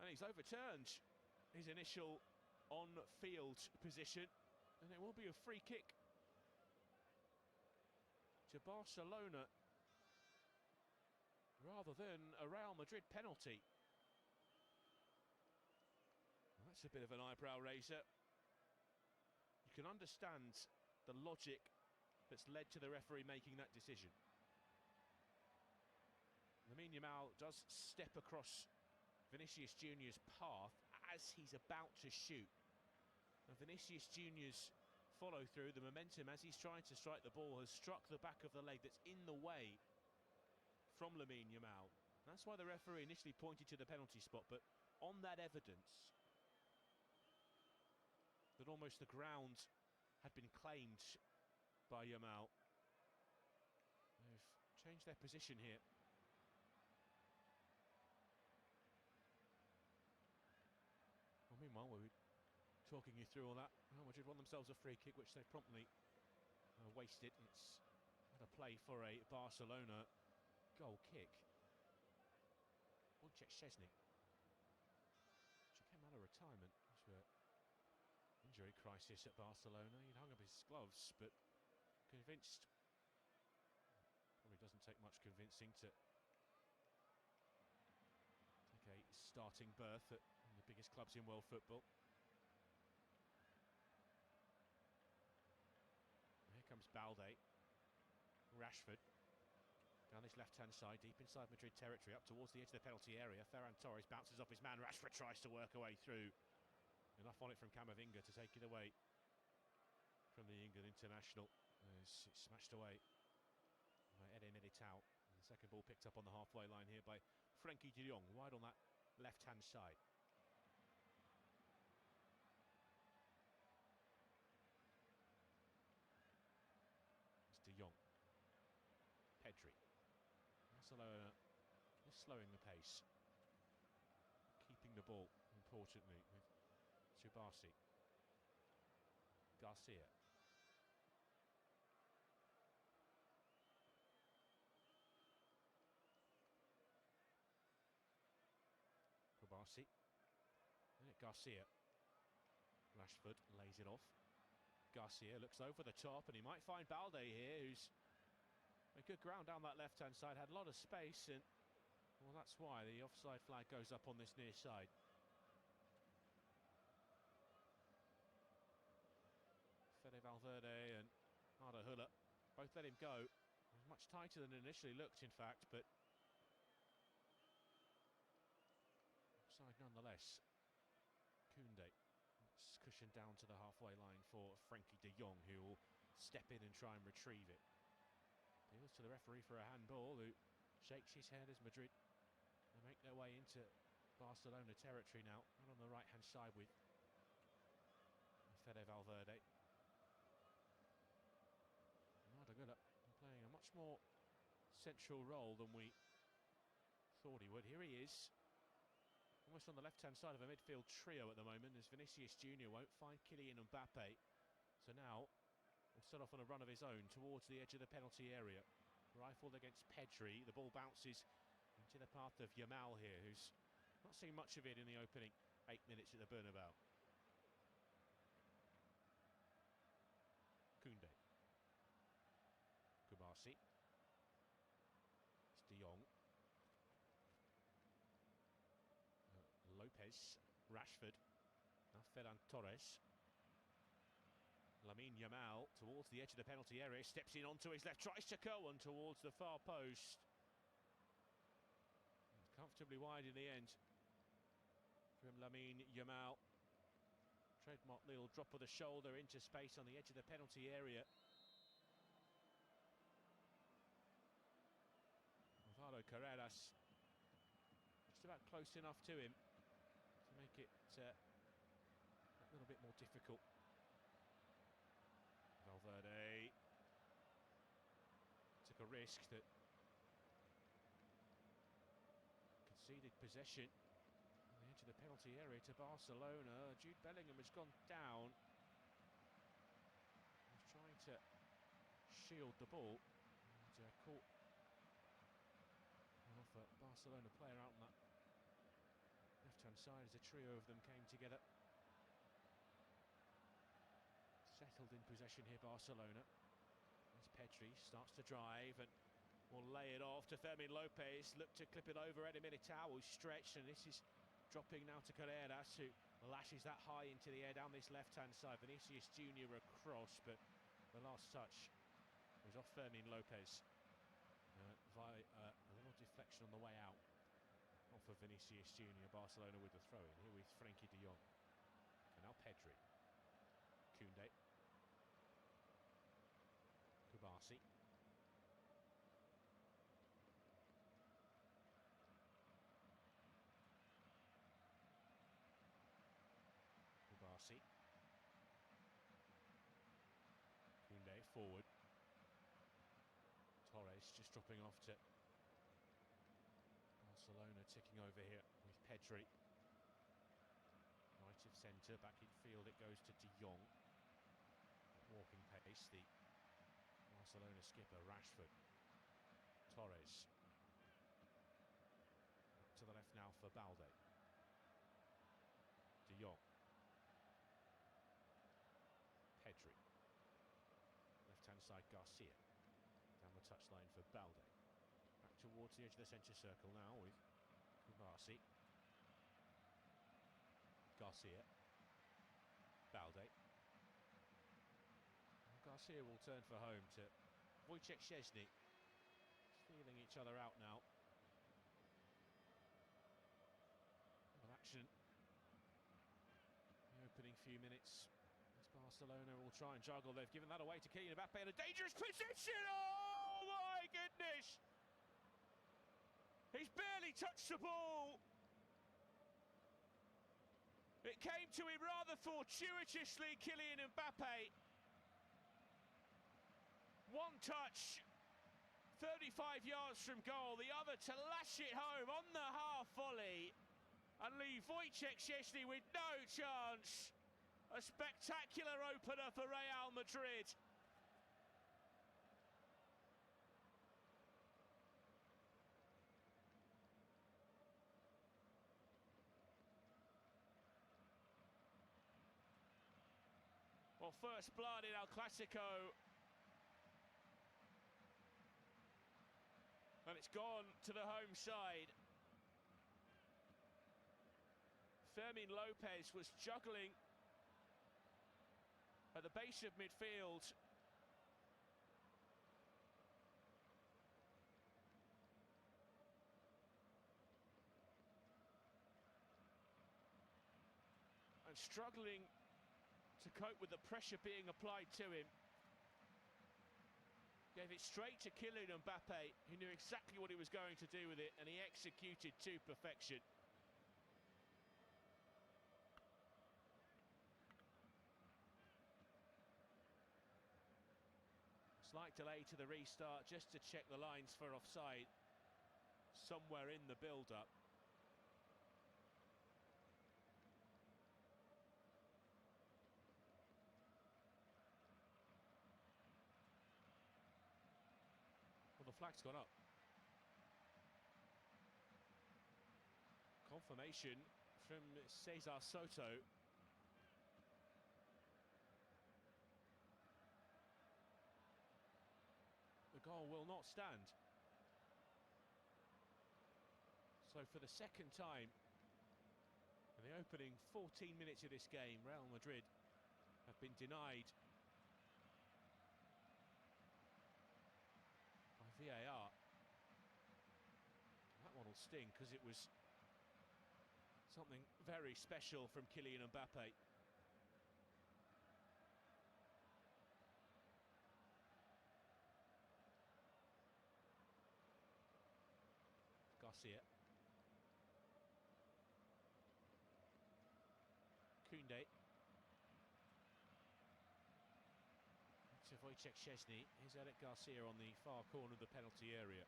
And he's overturned his initial on-field position, and it will be a free kick to Barcelona rather than a Real Madrid penalty. Well, that's a bit of an eyebrow raiser. You can understand the logic that's led to the referee making that decision. Lamine Yamal does step across Vinicius Junior's path as he's about to shoot. And Vinicius Junior's follow through, the momentum as he's trying to strike the ball, has struck the back of the leg that's in the way from Lamine Yamal. That's why the referee initially pointed to the penalty spot, but on that evidence that almost the ground had been claimed by Yamal, they've changed their position here. Well, meanwhile, we're talking you through all that. Real Madrid won themselves a free kick, which they promptly wasted. It's had a play for a Barcelona goal kick. Wojciech Szczesny. She came out of retirement. Injury crisis at Barcelona. He'd hung up his gloves, but convinced. Probably doesn't take much convincing to take a starting berth at one of the biggest clubs in world football. And here comes Balde. Rashford down this left-hand side, deep inside Madrid territory, up towards the edge of the penalty area. Ferran Torres bounces off his man. Rashford tries to work away through. Enough on it from Camavinga to take it away from the England international. It's smashed away by Eden Militao. And the second ball picked up on the halfway line here by Frenkie de Jong, wide on that left-hand side. It's de Jong. Pedri. Barcelona is slowing the pace. Keeping the ball, importantly, with Subasi. Garcia. Subasi. Garcia. Rashford lays it off. Garcia looks over the top, and he might find Balde here, who's a good ground down that left-hand side, had a lot of space, and well, that's why the offside flag goes up on this near side. Fede Valverde and Arda Güler both let him go. It was much tighter than it initially looked, in fact, but offside nonetheless. Koundé. It's cushioned down to the halfway line for Frenkie de Jong, who will step in and try and retrieve it. Appeals to the referee for a handball, who shakes his head as Madrid they make their way into Barcelona territory now. And on the right-hand side with Fede Valverde. Arda Güler playing a much more central role than we thought he would. Here he is, almost on the left-hand side of a midfield trio at the moment, as Vinicius Junior won't find Kylian Mbappe. So now he'll set off on a run of his own towards the edge of the penalty area. Rifled against Pedri. The ball bounces into the path of Yamal here, who's not seen much of it in the opening 8 minutes at the Bernabéu. Koundé. Kubasi. It's de Jong. Lopez. Rashford. Now Ferran Torres. Lamine Yamal towards the edge of the penalty area, steps in onto his left, tries to curl one towards the far post. It's comfortably wide in the end from Lamine Yamal. Trademark little drop of the shoulder into space on the edge of the penalty area. Alvaro Carreras just about close enough to him to make it a little bit more difficult. Valverde took a risk that conceded possession on the edge of the penalty area to Barcelona. Jude Bellingham has gone down. He's trying to shield the ball and caught off a Barcelona player out on that left-hand side as a trio of them came together. Settled in possession here, Barcelona. As Pedri starts to drive and will lay it off to Fermin Lopez. Look to clip it over Eder Militao, who's stretched, and this is dropping now to Carreras, who lashes that high into the air down this left-hand side. Vinicius Junior across, but the last touch was off Fermin Lopez. Via a little deflection on the way out. Off of Vinicius Junior. Barcelona with the throw-in here with Frenkie de Jong. And now Pedri. Koundé. Kubasi. Kubasi. Koundé forward. Torres just dropping off to Barcelona, ticking over here with Pedri. Right of centre, back in field it goes to de Jong. At walking pace, the Barcelona skipper, Rashford. Torres. Up to the left now for Balde. De Jong. Pedri. Left-hand side, Garcia. Down the touchline for Balde. Back towards the edge of the centre circle now with Kubasi. Garcia. Balde. Garcia will turn for home to Wojciech Szczesny. Feeling each other out now. Well, action. The opening few minutes. As Barcelona will try and juggle. They've given that away to Kylian Mbappe in a dangerous position. Oh my goodness! He's barely touched the ball. It came to him rather fortuitously, Kylian Mbappe. One touch, 35 yards from goal. The other to lash it home on the half volley and leave Wojciech Szczesny with no chance. A spectacular opener for Real Madrid. Well, first blood in El Clásico. And it's gone to the home side. Fermin Lopez was juggling at the base of midfield. And struggling to cope with the pressure being applied to him. Gave it straight to Kylian Mbappe, who knew exactly what he was going to do with it, and he executed to perfection. Slight delay to the restart just to check the lines for offside somewhere in the build-up. Well, the flag's gone up. Confirmation from Cesar Soto. The goal will not stand. So for the second time in the opening 14 minutes of this game, Real Madrid have been denied by VAR. That one will sting because it was something very special from Kylian Mbappe. Garcia. Koundé. To Wojciech Szczesny. Here's Eric Garcia on the far corner of the penalty area.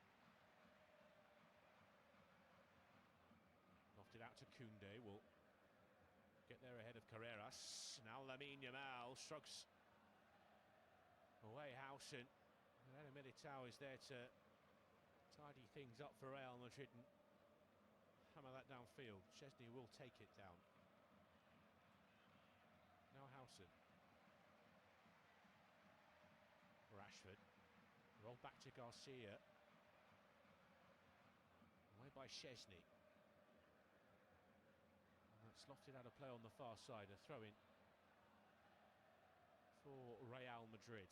Lofted out to Koundé. Will get there ahead of Carreras. Now Lamine Yamal shrugs away Howson. Eder Militao is there to tidy things up for Real Madrid and hammer that downfield. Szczesny will take it down. Now Howson. Rashford. Rolled back to Garcia. Away by Szczesny. And that's lofted out of play on the far side. A throw-in for Real Madrid.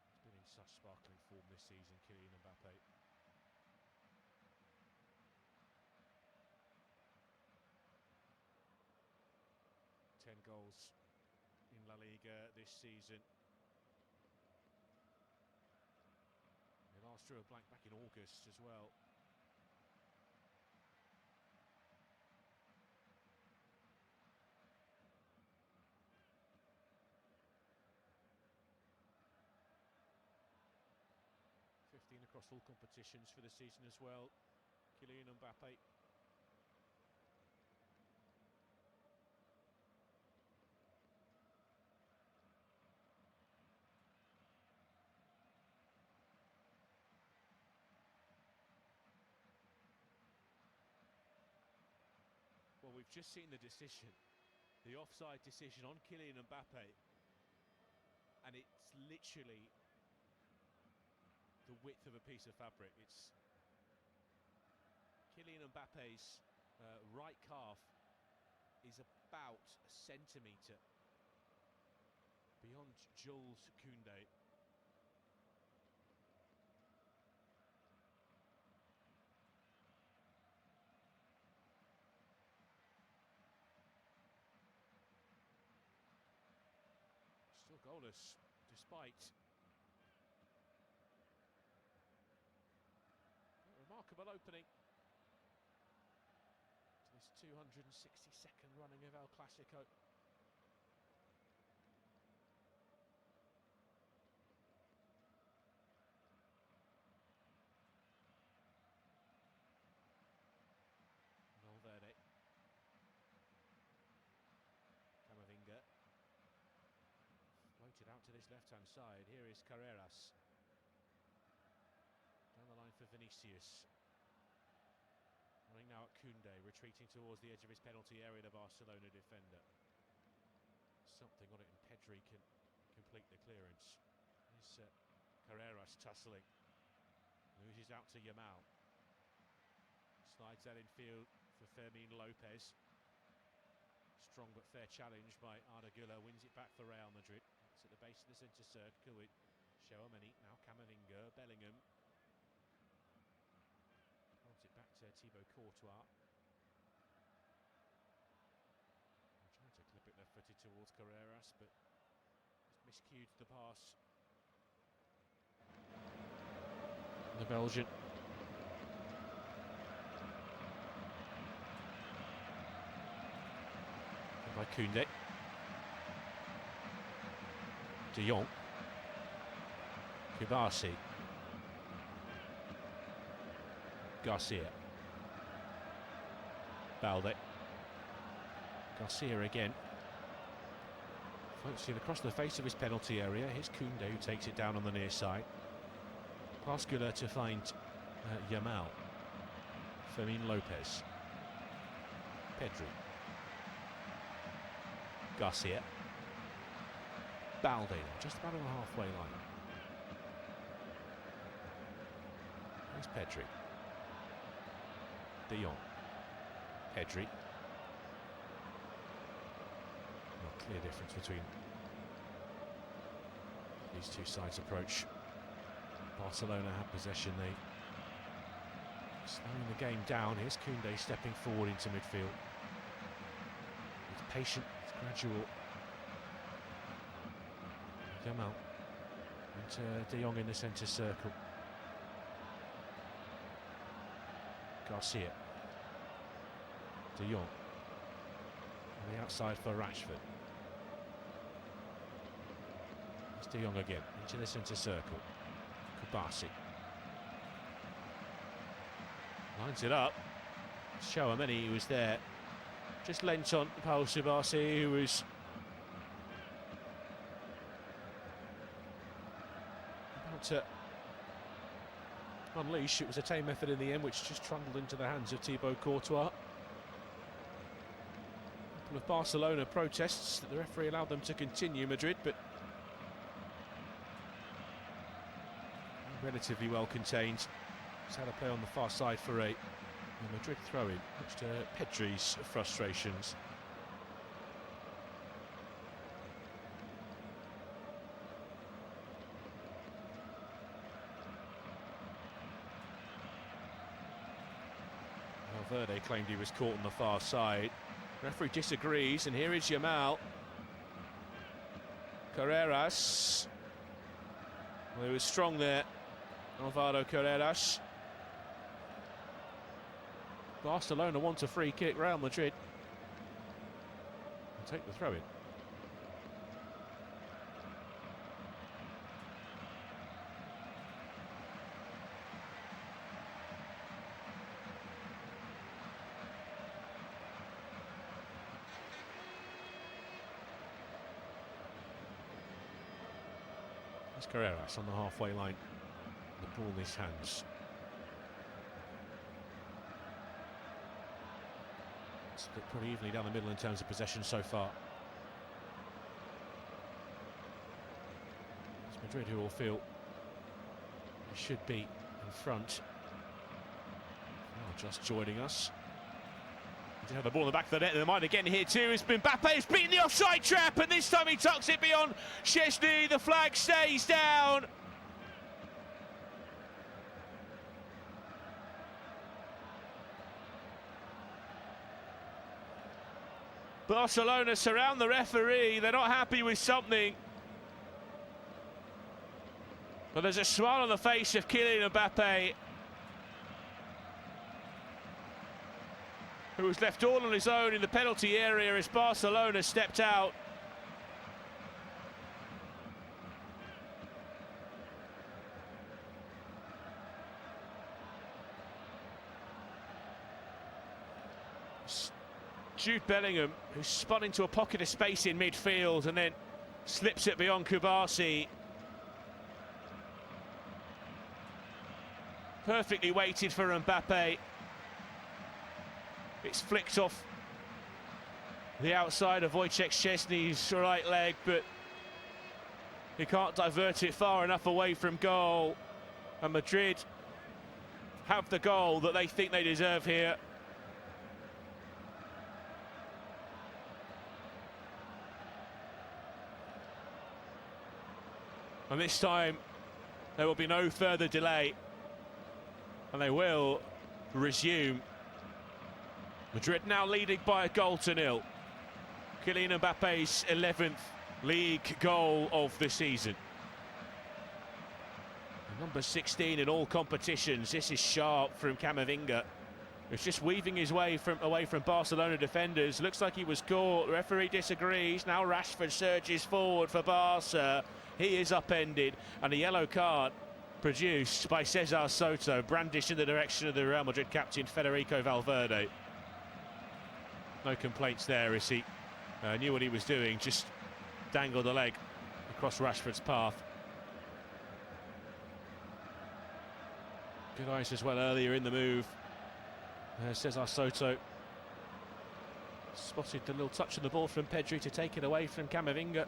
He's been in such sparkling form this season, Kylian Mbappé. Ten goals in La Liga this season. He last drew a blank back in August as well. .15 across all competitions for the season as well. Kylian Mbappé. Well, we've just seen the decision, the offside decision on Kylian Mbappé, and it's literally the width of a piece of fabric. It's Kylian Mbappe's right calf is about a centimetre beyond Jules Koundé. Still goalless, despite a remarkable opening to this 262nd running of El Clásico. Valverde. Camavinga. Floated out to this left-hand side. Here is Carreras. Down the line for Vinicius. Running now at Koundé, retreating towards the edge of his penalty area, the Barcelona defender. Something on it, and Pedri can complete the clearance. Here's Carreras tussling. Loses out to Yamal. Slides that infield for Fermin Lopez. Strong but fair challenge by Arda Güler. Wins it back for Real Madrid. It's at the base of the centre circle with Tchouaméni. Now Camavinga, Bellingham. Holds it back to Thibaut Courtois. Trying to clip it left-footed towards Carreras, but just miscued the pass. The Belgian. And by Koundé. De Jong. Kubasi. Garcia. Balde. Garcia again. Floats it across the face of his penalty area. Here's Koundé who takes it down on the near side. Past Güler to find Yamal. Fermin Lopez. Pedri. Garcia. Balde, just about on the halfway line. Here's Pedri. De Jong. Pedri. Not clear difference between these two sides' approach. Barcelona have possession. They slowing the game down. Here's Koundé stepping forward into midfield. It's patient, it's gradual. Yamal and De Jong in the centre circle. Garcia. De Jong. On the outside for Rashford. It's De Jong again, into the centre circle. Kubasi. Lines it up. Tchouaméni, who was there, just leant on Paul Subasi, who was to unleash. It was a tame effort in the end, which just trundled into the hands of Thibaut Courtois. A couple of Barcelona protests that the referee allowed them to continue, Madrid, but relatively well contained. Just had a play on the far side for a Madrid throw-in, much to Pedri's frustrations. Valverde claimed he was caught on the far side. Referee disagrees, and here is Yamal. Carreras. Well, he was strong there, Alvaro Carreras. Barcelona want a free kick. Real Madrid will take the throw-in. It's Carreras on the halfway line. The ball in his hands. Split pretty evenly down the middle in terms of possession so far. It's Madrid who will feel they should be in front. Oh, just joining us. They have the ball in the back of the net. They might again here too. It's been Mbappe has beaten the offside trap, and this time he tucks it beyond Szczesny. The flag stays down. Barcelona surround the referee. They're not happy with something. But there's a smile on the face of Kylian Mbappe, who was left all on his own in the penalty area as Barcelona stepped out. Jude Bellingham, who spun into a pocket of space in midfield and then slips it beyond Kubasi. Perfectly weighted for Mbappe. It's flicked off the outside of Wojciech Szczesny's right leg, but he can't divert it far enough away from goal. And Madrid have the goal that they think they deserve here. And this time there will be no further delay, and they will resume. Madrid now leading by a goal to nil. Kylian Mbappe's 11th league goal of the season. Number 16 in all competitions. This is sharp from Camavinga. He's just weaving his way away from Barcelona defenders. Looks like he was caught. The referee disagrees. Now Rashford surges forward for Barca. He is upended, and a yellow card produced by Cesar Soto, brandished in the direction of the Real Madrid captain Federico Valverde. No complaints there as he knew what he was doing, just dangled a leg across Rashford's path. Good eyes as well earlier in the move. Cesar Soto spotted the little touch of the ball from Pedri to take it away from Camavinga.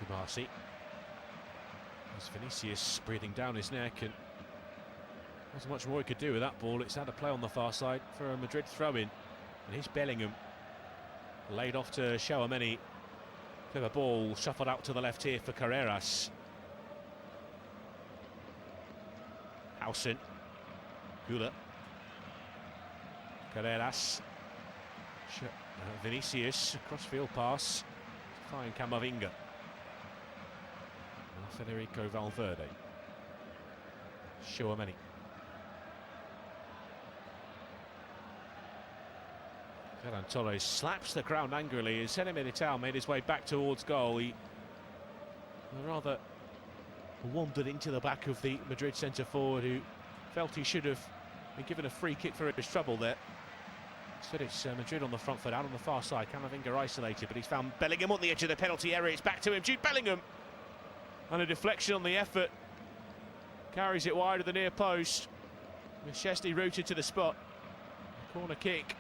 Kubasi. There's Vinicius breathing down his neck, and wasn't much more he could do with that ball. It's had a play on the far side for a Madrid throw-in. And here's Bellingham, laid off to Tchouaméni. Clever ball shuffled out to the left here for Carreras. Hausen, Gula, Carreras, Vinicius, crossfield pass to find Camavinga. Federico Valverde. Tchouaméni. Ferran Torres slaps the ground angrily as Sene Militao made his way back towards goal. He rather wandered into the back of the Madrid centre forward, who felt he should have Been given a free kick for his trouble there. Instead it's Madrid on the front foot, out on the far side. Camavinga isolated, but he's found Bellingham on the edge of the penalty area. It's back to him, Jude Bellingham. And a deflection on the effort. Carries it wide of the near post. With Szczesny rooted to the spot. Corner kick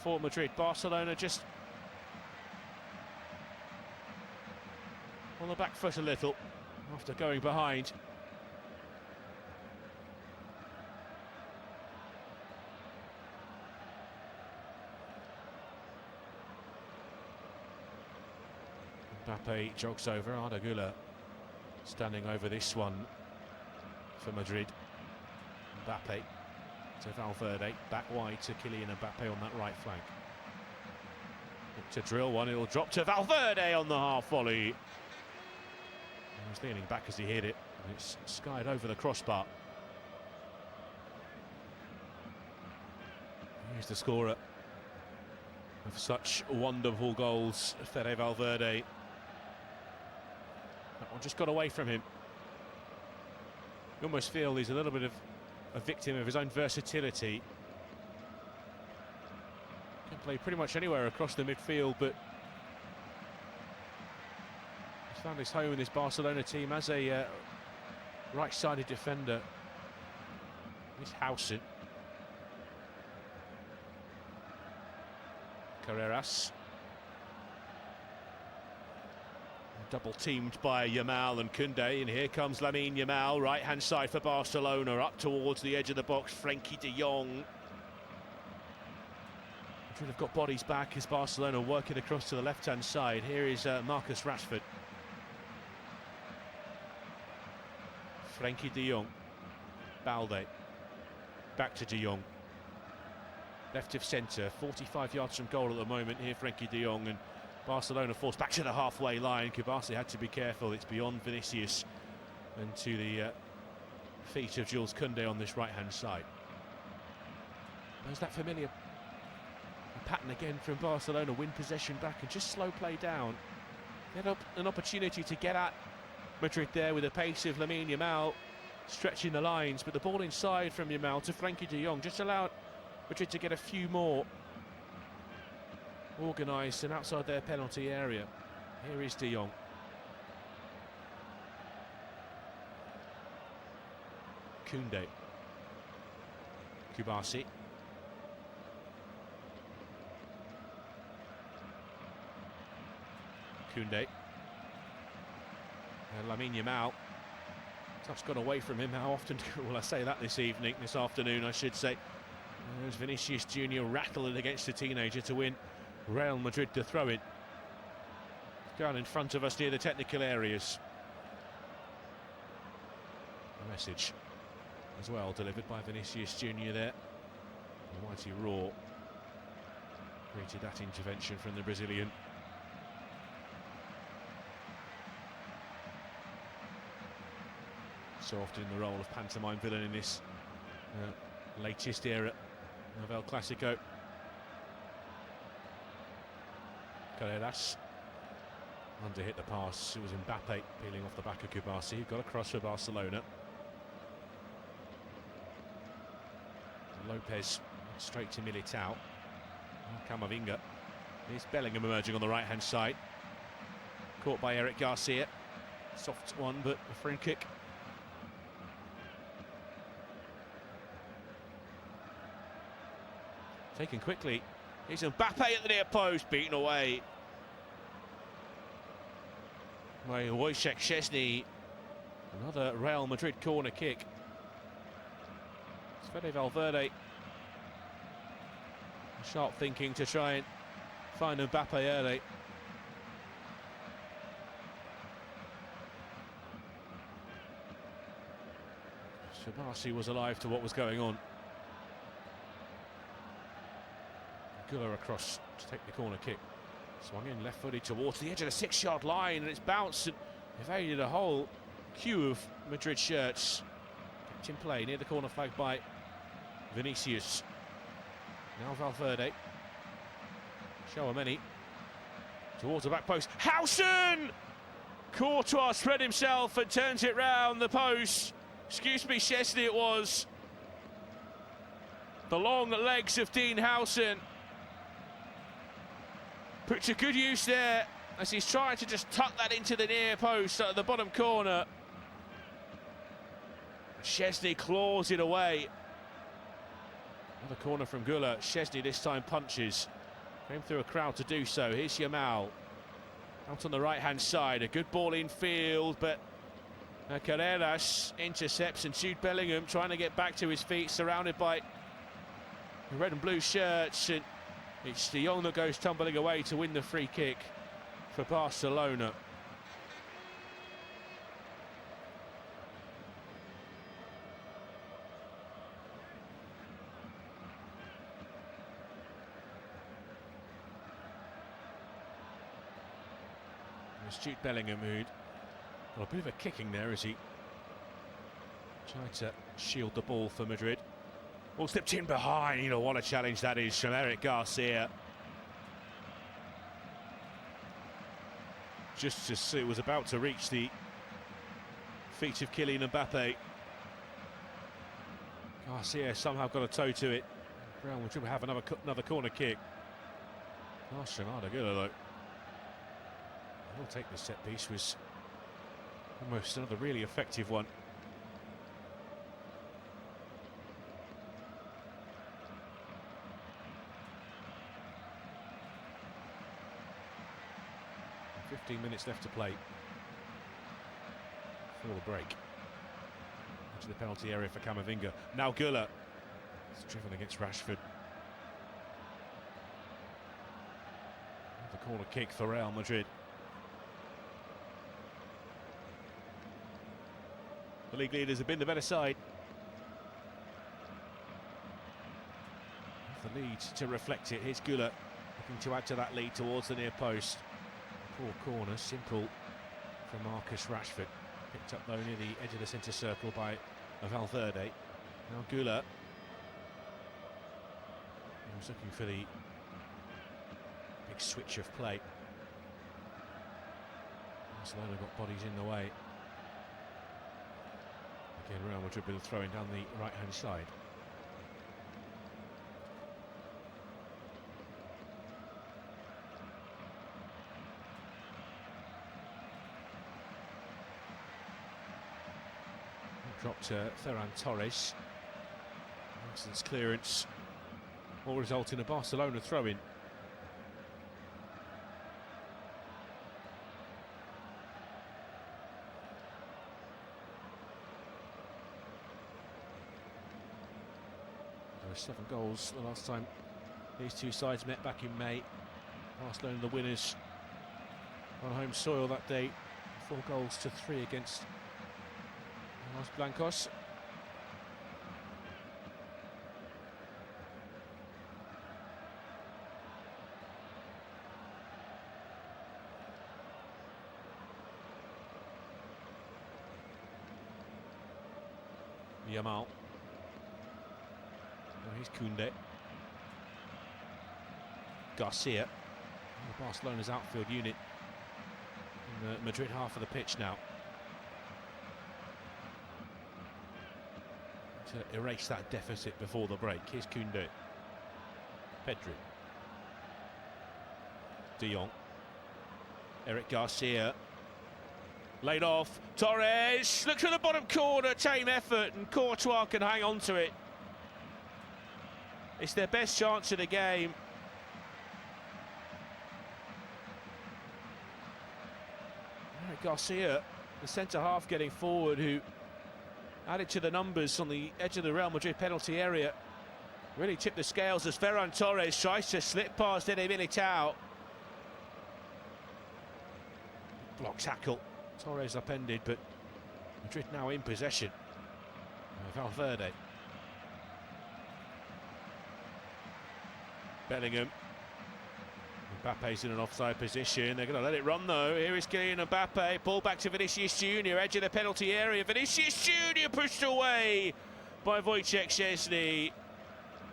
for Madrid. Barcelona just on the back foot a little after going behind. Mbappe jogs over. Arda Güler standing over this one for Madrid. Mbappe to Valverde, back wide to Kylian Mbappe on that right flank. Look to drill one, it'll drop to Valverde on the half volley. He was leaning back as he hit it, and it's skied over the crossbar. Here's the scorer of such wonderful goals, Fede Valverde. That one just got away from him. You almost feel he's a little bit of a victim of his own versatility. Can play pretty much anywhere across the midfield, but he's found his home in this Barcelona team as a right-sided defender. He's Howson. Carreras. Double teamed by Yamal and Koundé, and here comes Lamine Yamal, right hand side for Barcelona, up towards the edge of the box. Frenkie de Jong. Madrid have got bodies back as Barcelona working across to the left hand side. Here is Marcus Rashford. Frenkie de Jong. Balde. Back to de Jong. Left of centre, 45 yards from goal at the moment here, Frenkie de Jong, and Barcelona forced back to the halfway line. Kubasi had to be careful. It's beyond Vinicius and to the feet of Jules Koundé on this right-hand side. There's that familiar pattern again from Barcelona. Win possession back and just slow play down. They had an opportunity to get at Madrid there with the pace of Lamine Yamal stretching the lines, but the ball inside from Yamal to Frenkie de Jong just allowed Madrid to get a few more organised and outside their penalty area. Here is de Jong. Koundé. Kubasi. Koundé. And Lamine Yamal. Touch got away from him. How often will I say that this afternoon, I should say. There's Vinicius Junior rattling against the teenager to win Real Madrid to throw it. Down in front of us near the technical areas. A message as well delivered by Vinicius Junior there. The mighty roar greeted that intervention from the Brazilian. So often in the role of pantomime villain in this latest era of El Clásico. Carreras underhit the pass. It was Mbappe peeling off the back of Kubasi, who got across for Barcelona. And Lopez straight to Militao. Camavinga. Here's Bellingham emerging on the right hand side. Caught by Eric Garcia. Soft one, but a free kick. Taken quickly. Here's Mbappe at the near post, beaten away by Wojciech Szczesny. Another Real Madrid corner kick. It's Fede Valverde. Sharp thinking to try and find Mbappe early. Shabasi was alive to what was going on. Güler across to take the corner kick. Swung in left-footed towards the edge of the 6-yard line, and it's bounced and evaded a whole queue of Madrid shirts. Kept in play near the corner flag by Vinicius. Now Valverde. Tchouaméni towards the back post. Howson! Courtois spread himself and turns it round the post. Excuse me, Szczesny it was. The long legs of Dean Howson put to good use there as he's trying to just tuck that into the near post at the bottom corner. Szczesny claws it away. Another corner from Güler. Szczesny this time punches. Came through a crowd to do so. Here's Yamal. Out on the right-hand side. A good ball in field, but Carreras intercepts, and Jude Bellingham trying to get back to his feet, surrounded by the red and blue shirts. And it's De Jong that goes tumbling away to win the free kick for Barcelona. It's Jude Bellingham who'd got a bit of a kicking there as he tried to shield the ball for Madrid. Ball slipped in behind. You know what a challenge that is from Eric Garcia. Just as it was about to reach the feet of Kylian Mbappe, Garcia somehow got a toe to it. Real Madrid will have another corner kick. Santiago Bernabéu though. He'll take the set piece. Was almost another really effective one. And 15 minutes left to play for the break. Into the penalty area for Camavinga. Now Güler. It's driven against Rashford. The corner kick for Real Madrid. The league leaders have been the better side. The lead to reflect it. Here's Güler looking to add to that lead towards the near post. Poor corner, simple from Marcus Rashford. Picked up though near the edge of the centre circle by Valverde. Now Güler. He was looking for the big switch of play. Barcelona got bodies in the way. Again, Real Madrid will throwing down the right-hand side. Dropped Ferran Torres. Nelson's clearance will result in a Barcelona throw-in. There were 7 goals the last time these two sides met back in May. Barcelona the winners on home soil that day. 4 goals to 3 against Los Blancos. Yamal. Oh, here's Koundé. Garcia. Oh, Barcelona's outfield unit in the Madrid half of the pitch now. To erase that deficit before the break. Here's Koundé. Pedri. De Jong. Eric Garcia. Laid off. Torres looks at the bottom corner. Tame effort, and Courtois can hang on to it. It's their best chance of the game. Eric Garcia, the centre half getting forward, who added to the numbers on the edge of the Real Madrid penalty area. Really tipped the scales as Ferran Torres tries to slip past Eder Militao. Block tackle. Torres upended, but Madrid now in possession. Valverde. Bellingham. Mbappe's in an offside position. They're going to let it run though. Here is Kylian Mbappe. Ball back to Vinicius Junior, edge of the penalty area. Vinicius Junior pushed away by Wojciech Szczesny.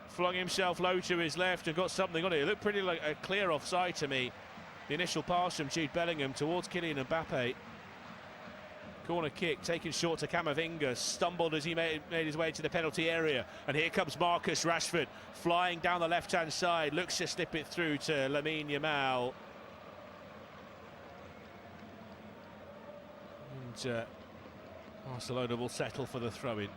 Flung himself low to his left and got something on it. It looked pretty like a clear offside to me. The initial pass from Jude Bellingham towards Kylian Mbappe. Corner kick taken short to Camavinga, stumbled as he made his way to the penalty area, and here comes Marcus Rashford flying down the left-hand side, looks to slip it through to Lamine Yamal. And Barcelona will settle for the throw-in.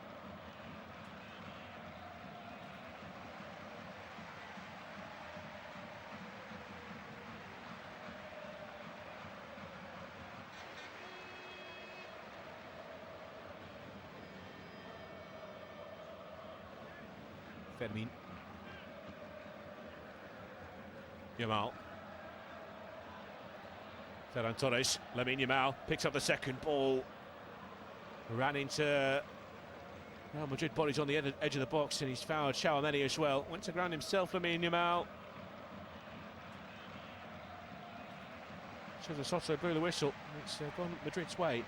Fermin. Yamal. Ferran Torres. Lamine Yamal picks up the second ball. Ran into Real Madrid bodies on the edge of the box, and he's fouled Tchouaméni as well. Went to ground himself, Lamine Yamal. So the Soto blew the whistle. It's gone Madrid's way.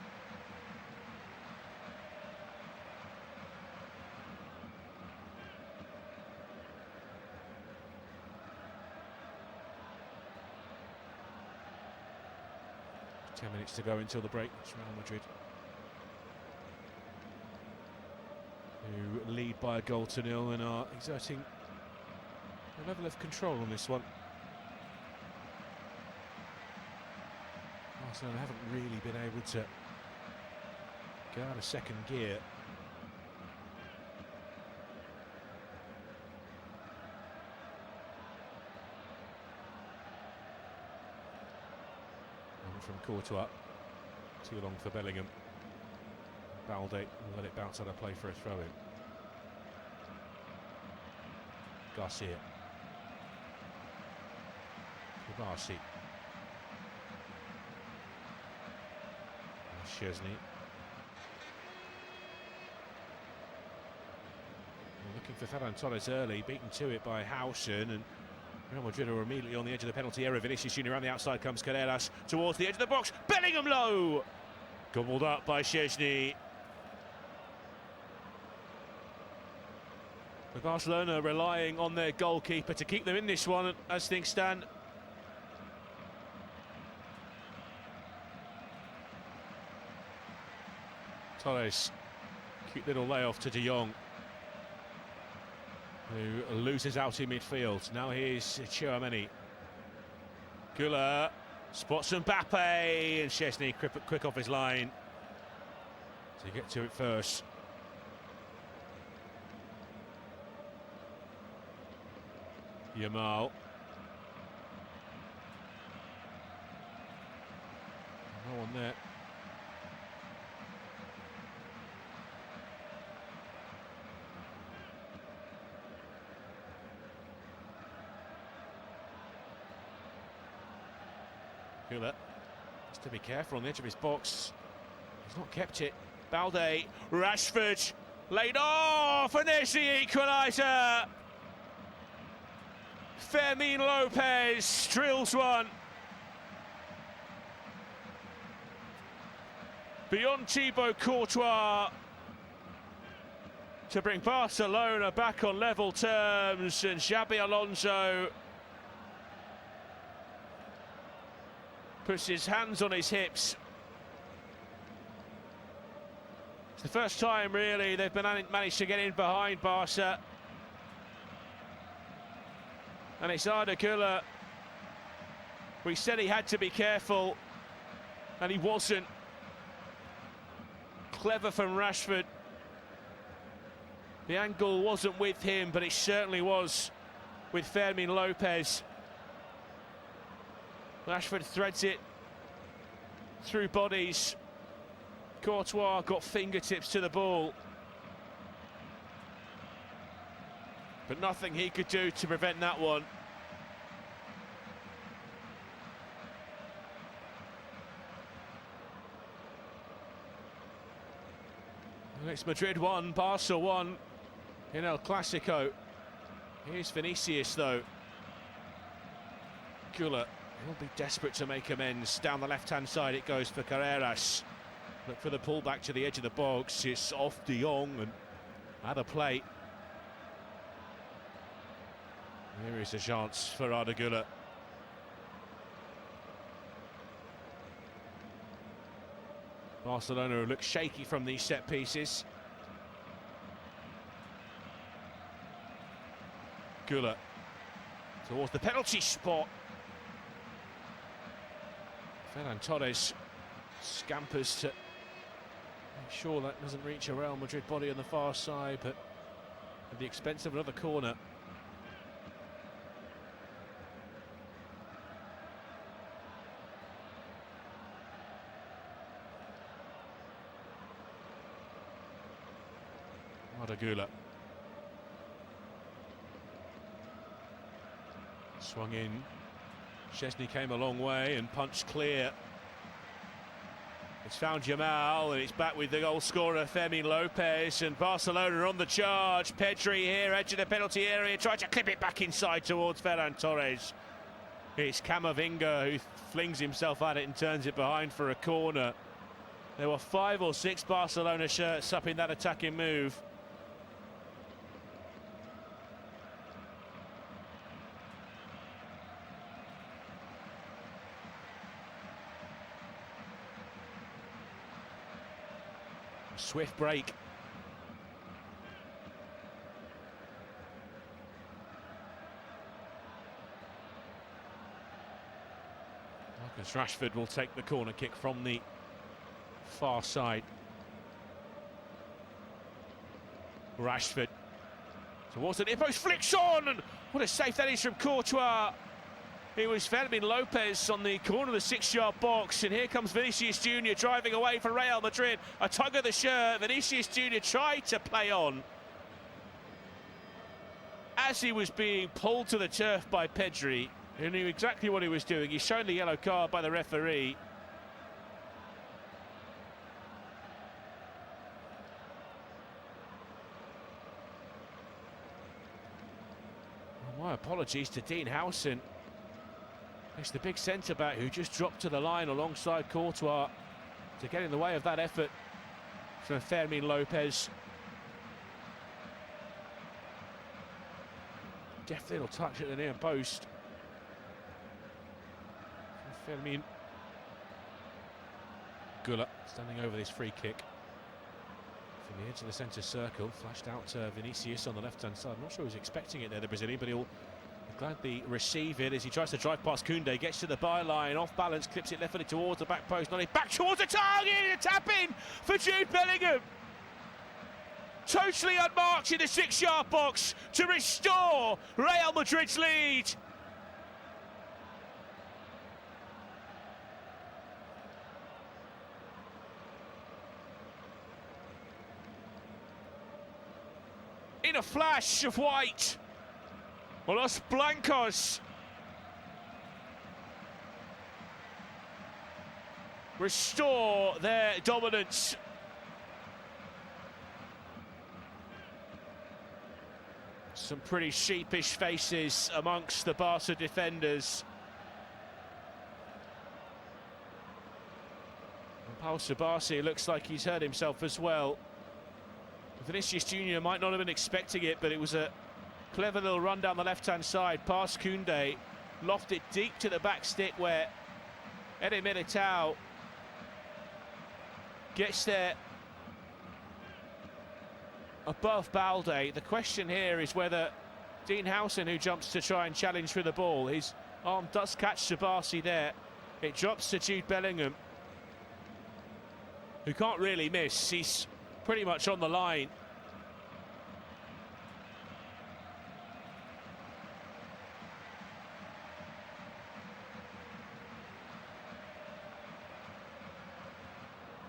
Ten minutes to go until the break. It's Real Madrid who lead by a goal to nil and are exerting a level of control on this one. Barcelona haven't really been able to get out of second gear. From Courtois, too long for Bellingham. Balde will let it bounce out of play for a throw-in. Garcia. Kubarsi. Szczesny. Looking for Ferran Torres early, beaten to it by Howson, and Real Madrid are immediately on the edge of the penalty area. Vinicius Junior around the outside comes Carreras towards the edge of the box. Bellingham low! Gobbled up by Szczesny. The Barcelona relying on their goalkeeper to keep them in this one as things stand. Torres, cute little layoff to De Jong, who loses out in midfield. Now here's Tchouaméni. Güler spots Mbappe, and Szczesny quick off his line to get to it first. Yamal. No one there. Güler has to be careful on the edge of his box. He's not kept it. Balde, Rashford, laid off, and there's the equaliser. Fermin Lopez drills one. Beyond Thibaut Courtois to bring Barcelona back on level terms, and Xabi Alonso puts his hands on his hips. It's the first time, really, they've managed to get in behind Barca. And it's Arda Güler. We said he had to be careful, and he wasn't. Clever from Rashford. The angle wasn't with him, but it certainly was with Fermin Lopez. Rashford threads it through bodies. Courtois got fingertips to the ball, but nothing he could do to prevent that one. And it's Madrid 1, Barca 1 in El Clásico. Here's Vinicius though. Güler, he'll be desperate to make amends. Down the left-hand side it goes for Carreras. Look for the pull back to the edge of the box. It's off De Jong and out of play. Here is a chance for Arda Güler. Barcelona look shaky from these set pieces. Güler towards the penalty spot. Ferran Torres scampers to make sure that doesn't reach a Real Madrid body on the far side, but at the expense of another corner. Güler swung in. Szczesny came a long way and punched clear. It's found Jamal and it's back with the goal scorer Fermín López, and Barcelona on the charge. Pedri here, edge of the penalty area, tried to clip it back inside towards Ferran Torres. It's Camavinga who flings himself at it and turns it behind for a corner. There were 5 or 6 Barcelona shirts up in that attacking move. Swift break. Marcus Rashford will take the corner kick from the far side. Rashford towards the near post, flicks on, and what a save that is from Courtois. It was Fermín López on the corner of the 6-yard box, and here comes Vinicius Junior driving away for Real Madrid. A tug of the shirt. Vinicius Junior tried to play on as he was being pulled to the turf by Pedri, who knew exactly what he was doing. He's shown the yellow card by the referee. Well, my apologies to Dean Howson. It's the big centre-back who just dropped to the line alongside Courtois to get in the way of that effort from Fermín López. Deft little touch at the near post. Fermín. Güler standing over this free kick from the edge of the centre circle, flashed out to Vinicius on the left-hand side. I'm not sure he was expecting it there, the Brazilian, but he'll gladly receive it as he tries to drive past Koundé, gets to the byline, off balance, clips it left-footed towards the back post, not back towards the target, a tap-in for Jude Bellingham. Totally unmarked in the 6-yard box to restore Real Madrid's lead. In a flash of white, Los Blancos restore their dominance. Some pretty sheepish faces amongst the Barca defenders. And Pau Subasi looks like he's hurt himself as well. Vinicius Junior might not have been expecting it, but it was a clever little run down the left-hand side, past Koundé, lofted deep to the back stick where Eder Militao gets there above Balde. The question here is whether Dean Howson, who jumps to try and challenge for the ball, his arm does catch Subasi there. It drops to Jude Bellingham, who can't really miss. He's pretty much on the line.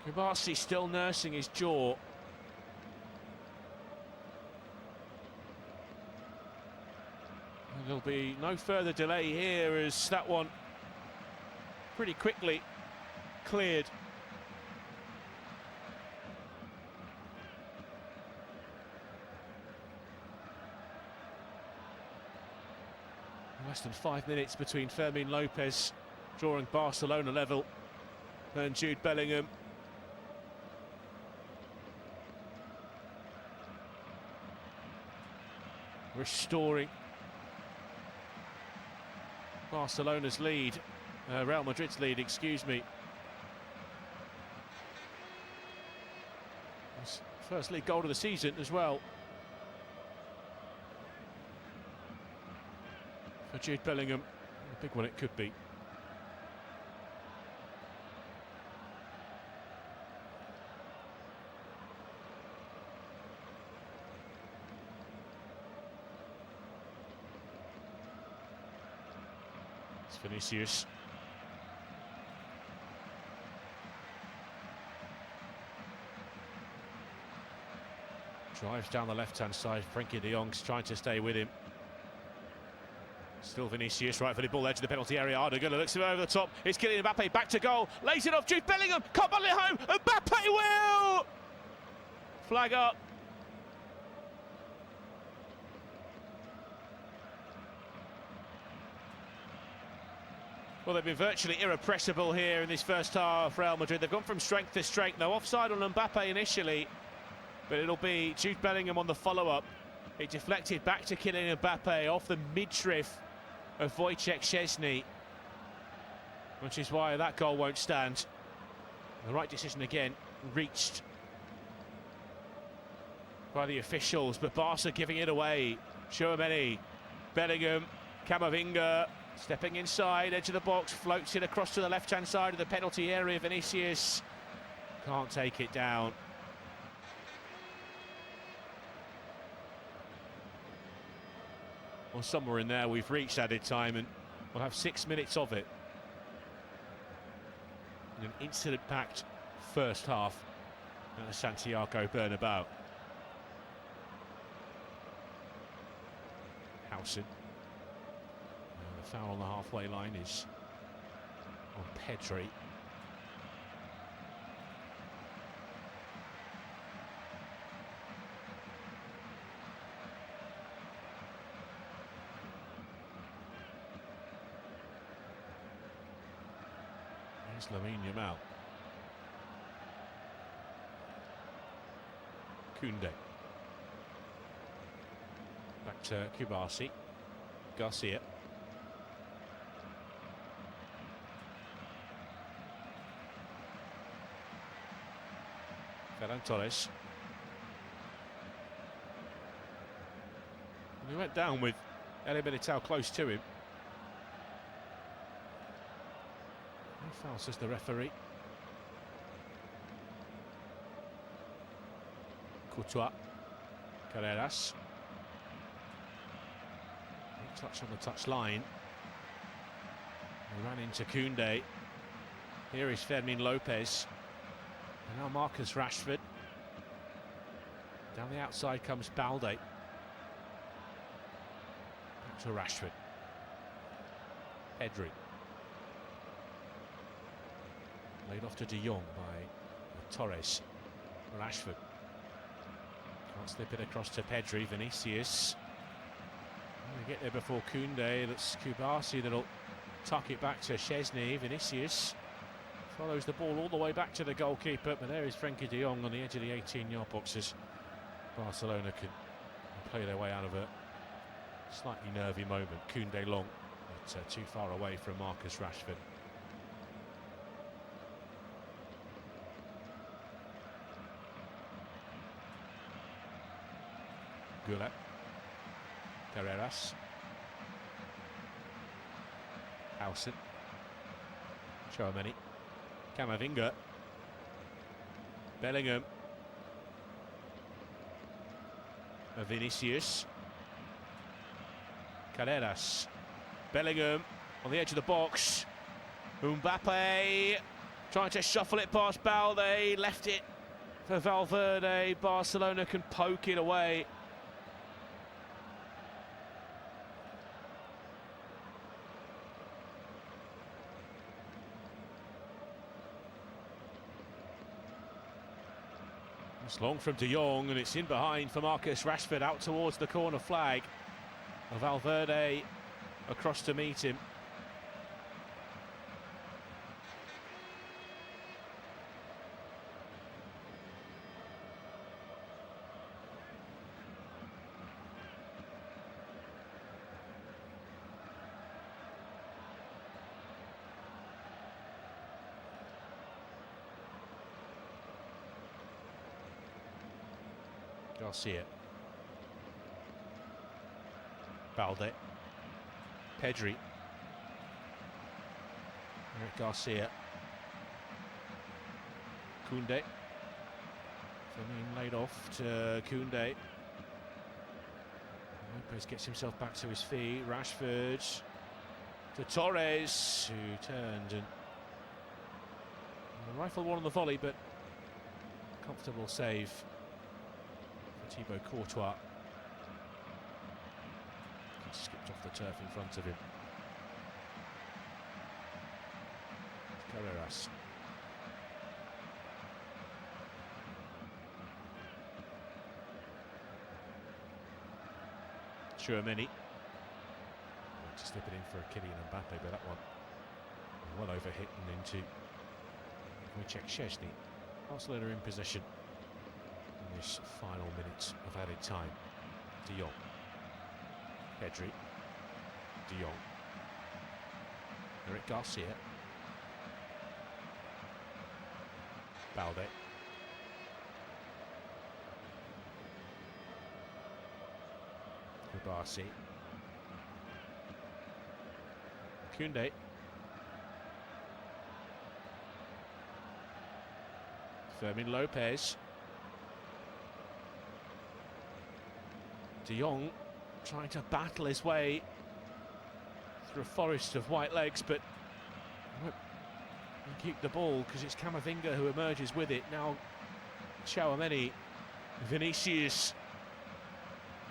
Kubasi still nursing his jaw. And there'll be no further delay here as that one pretty quickly cleared. Less than 5 minutes between Fermín López drawing Barcelona level and Jude Bellingham. Restoring Barcelona's lead, Real Madrid's lead, excuse me. First league goal of the season as well for Jude Bellingham. A big one it could be. It's Vinicius. Drives down the left-hand side. Frenkie de Jong's trying to stay with him. Still Vinicius, right for the ball edge of the penalty area. Arda looks him over the top. It's Kylian Mbappe back to goal. Lays it off. Jude Bellingham can't bundle it home. Mbappe will! Flag up. Well, they've been virtually irrepressible here in this first half, Real Madrid. They've gone from strength to strength. No offside on Mbappe initially, but it'll be Jude Bellingham on the follow-up. It deflected back to Kylian Mbappe off the midriff of Wojciech Szczesny, which is why that goal won't stand. The right decision again, reached by the officials, but Barca giving it away. Tchouaméni, Bellingham, Camavinga, stepping inside, edge of the box, floats it across to the left-hand side of the penalty area. Vinicius can't take it down. Well, somewhere in there we've reached added time, and we'll have 6 minutes of it. In an incident-packed first half at Santiago Bernabéu. Howson. The foul on the halfway line is on Pedri. There's Lamine Yamal. Koundé. Back to Kubasi. Garcia. Ferran Torres. And he went down with Ele Militao close to him. No foul, says the referee. Courtois. Carreras. Touch on the touch line. He ran into Koundé. Here is Fermin Lopez. And now Marcus Rashford. Down the outside comes Balde. Back to Rashford. Pedri. Laid off to De Jong by Torres. Rashford. Can't slip it across to Pedri. Vinicius. They get there before Koundé. That's Kubasi that'll tuck it back to Szczesny. Vinicius follows the ball all the way back to the goalkeeper, but there is Frenkie de Jong on the edge of the 18-yard boxes. Barcelona can play their way out of a slightly nervy moment. Koundé long, but too far away from Marcus Rashford. Goulet. Carreras. Howson. Tchouaméni. Camavinga. Bellingham. Vinicius. Carreras. Bellingham on the edge of the box. Mbappe trying to shuffle it past Balde. Left it for Valverde. Barcelona can poke it away. It's long from De Jong, and it's in behind for Marcus Rashford, out towards the corner flag. Valverde across to meet him. Garcia. Balde. Pedri. Eric Garcia. Koundé. Firmino laid off to Koundé. Lopez gets himself back to his feet. Rashford to Torres, who turned and rifled one on the volley, but comfortable save for Thibaut Courtois. He skipped off the turf in front of him. Carreras. Tchouaméni. To slip it in for Kylian Mbappe, but that one well overhit and into Wojciech Szczesny. Barcelona in possession in this final minute of added time. De Jong. Pedri. De Jong. Eric Garcia. Balde. Kubasi. Koundé. Fermin Lopez. De Jong trying to battle his way through a forest of white legs, but won't keep the ball because it's Camavinga who emerges with it. Now Tchouaméni. Vinicius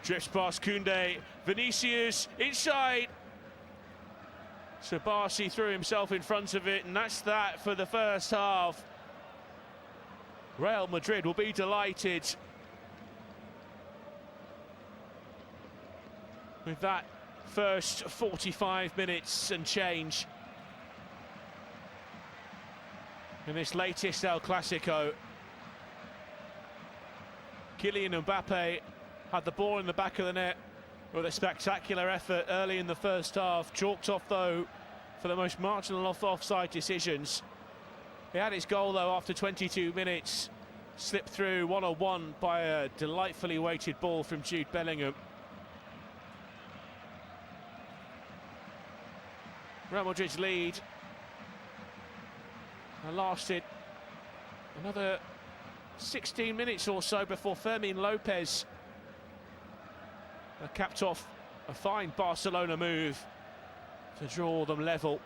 drifts past Koundé. Vinicius inside. Sabasi threw himself in front of it, and that's that for the first half. Real Madrid will be delighted with that first 45 minutes and change in this latest El Clásico. Kylian Mbappe had the ball in the back of the net with a spectacular effort early in the first half, chalked off though for the most marginal offside decisions. He had his goal though after 22 minutes, slipped through one-on-one by a delightfully weighted ball from Jude Bellingham. Real Madrid's lead lasted another 16 minutes or so before Fermin Lopez capped off a fine Barcelona move to draw them level.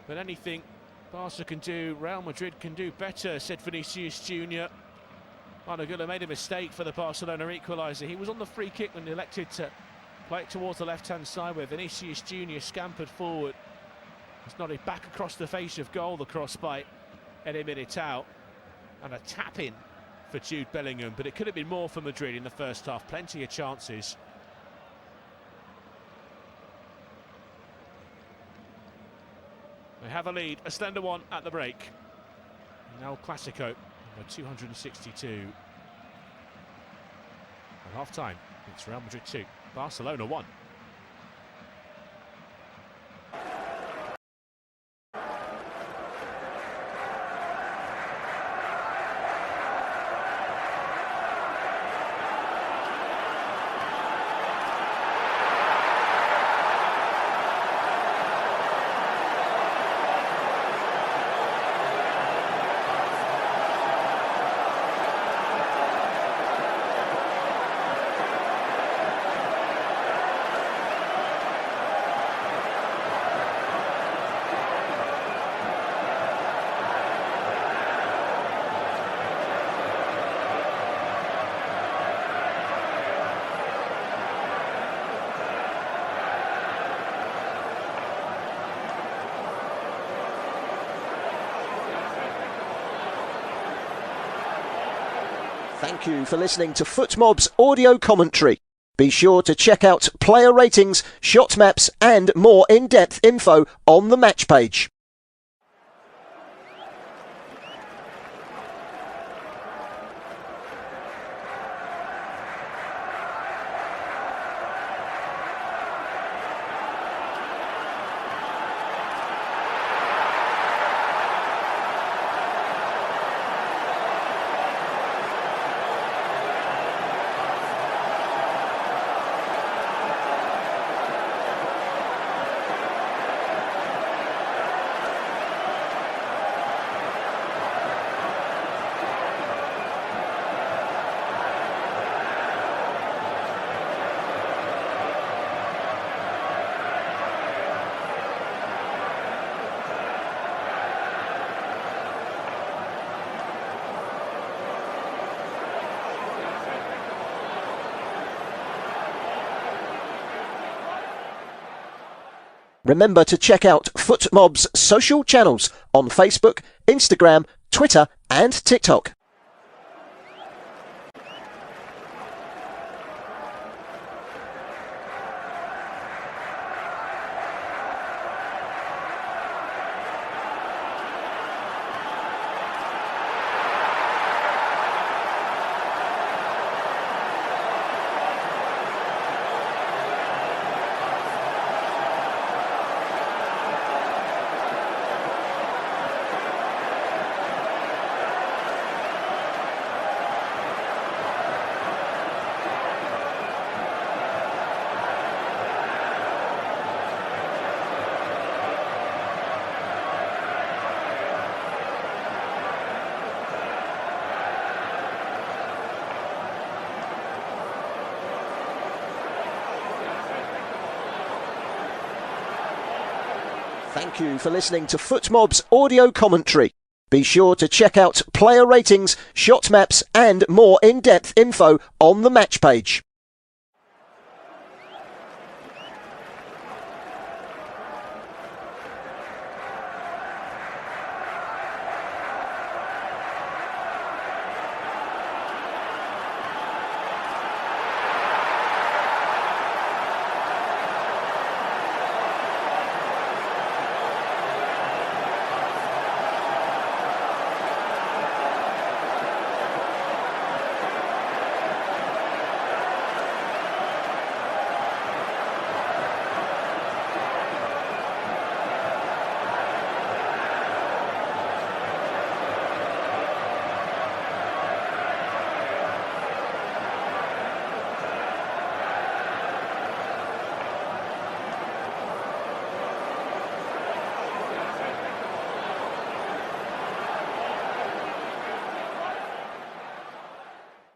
But anything Barca can do, Real Madrid can do better, said Vinicius Jr. Arnautovic made a mistake for the Barcelona equaliser. He was on the free kick when he elected to play it towards the left-hand side, where Vinicius Jr. scampered forward. It's nodded back across the face of goal, the cross by Eder Militao, and a tap-in for Jude Bellingham, but it could have been more for Madrid in the first half. Plenty of chances. They have a lead, a slender one at the break. Now Clásico, number 262. At half-time, it's Real Madrid 2, Barcelona 1. Thank you for listening to FootMob's audio commentary. Be sure to check out player ratings, shot maps and more in-depth info on the match page. Remember to check out FootMob's social channels on Facebook, Instagram, Twitter and TikTok. Thank you for listening to FootMob's audio commentary. Be sure to check out player ratings, shot maps and more in-depth info on the match page.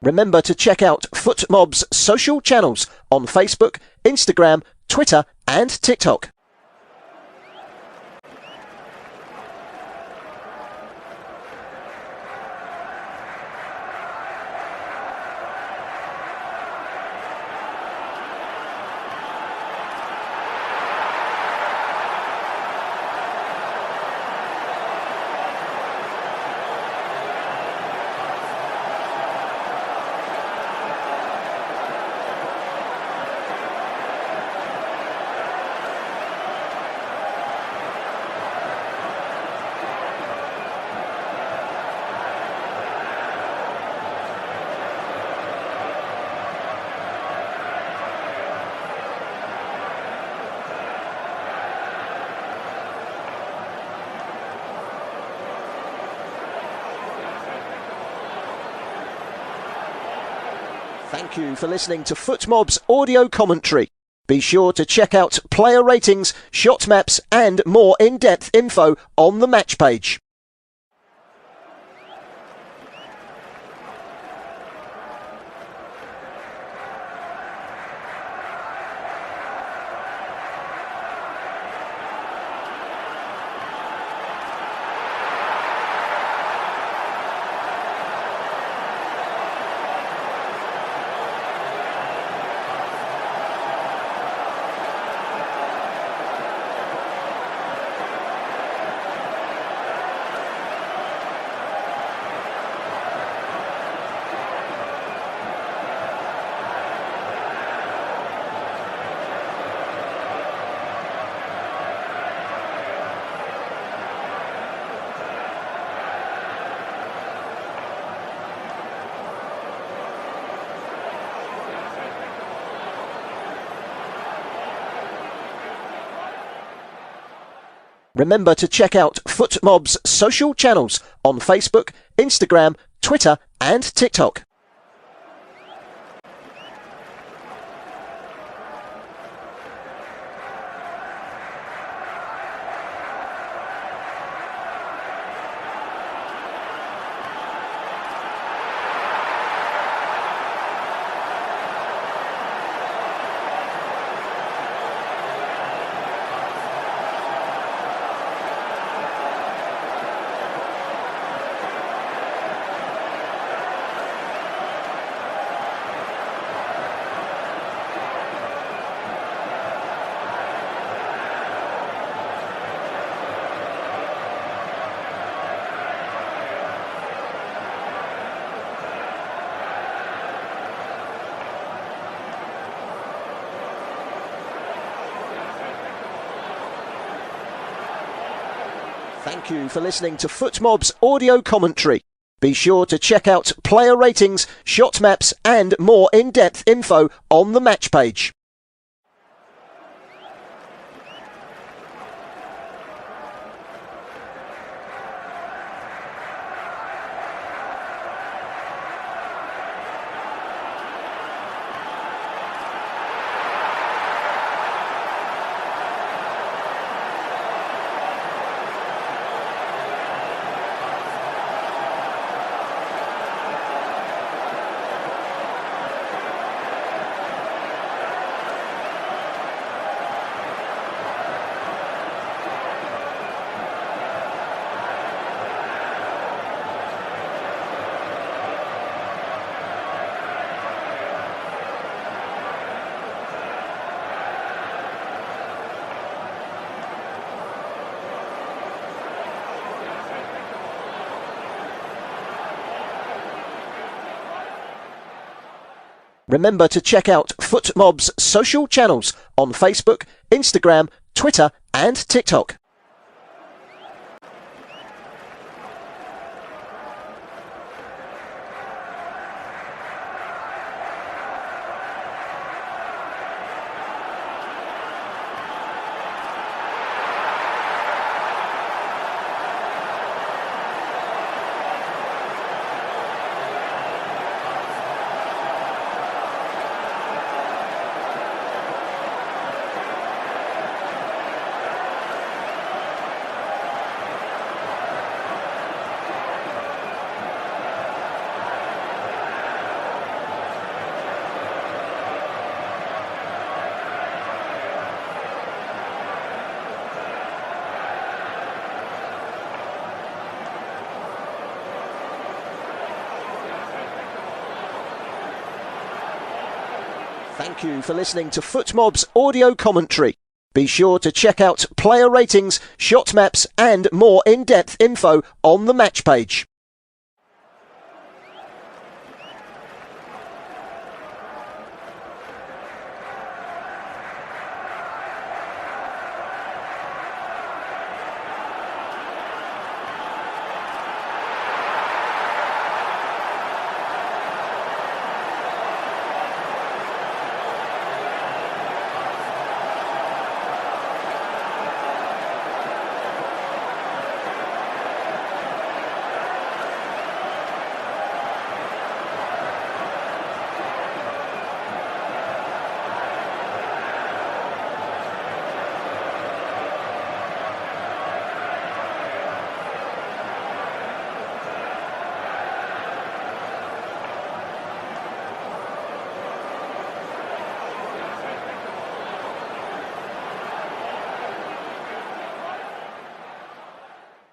Remember to check out FootMob's social channels on Facebook, Instagram, Twitter and TikTok. Thank you for listening to FootMob's audio commentary. Be sure to check out player ratings, shot maps and more in-depth info on the match page. Remember to check out FootMob's social channels on Facebook, Instagram, Twitter and TikTok. Thank you for listening to FootMob's audio commentary. Be sure to check out player ratings, shot maps and more in-depth info on the match page. Remember to check out FootMob's social channels on Facebook, Instagram, Twitter and TikTok. Thank you for listening to FootMob's audio commentary. Be sure to check out player ratings, shot maps and more in-depth info on the match page.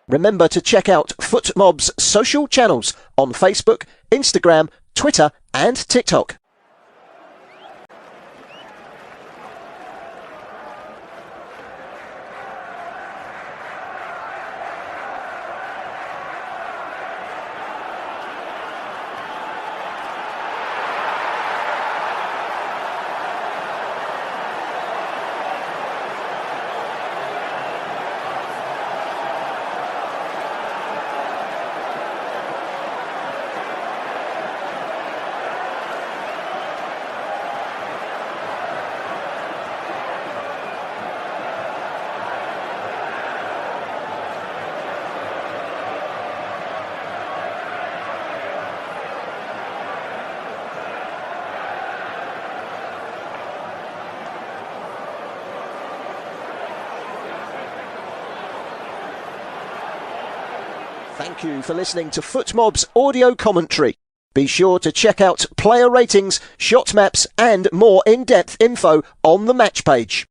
Remember to check out FootMob's social channels on Facebook, Instagram, Twitter and TikTok. Thank you for listening to FootMob's audio commentary. Be sure to check out player ratings, shot maps and more in-depth info on the match page.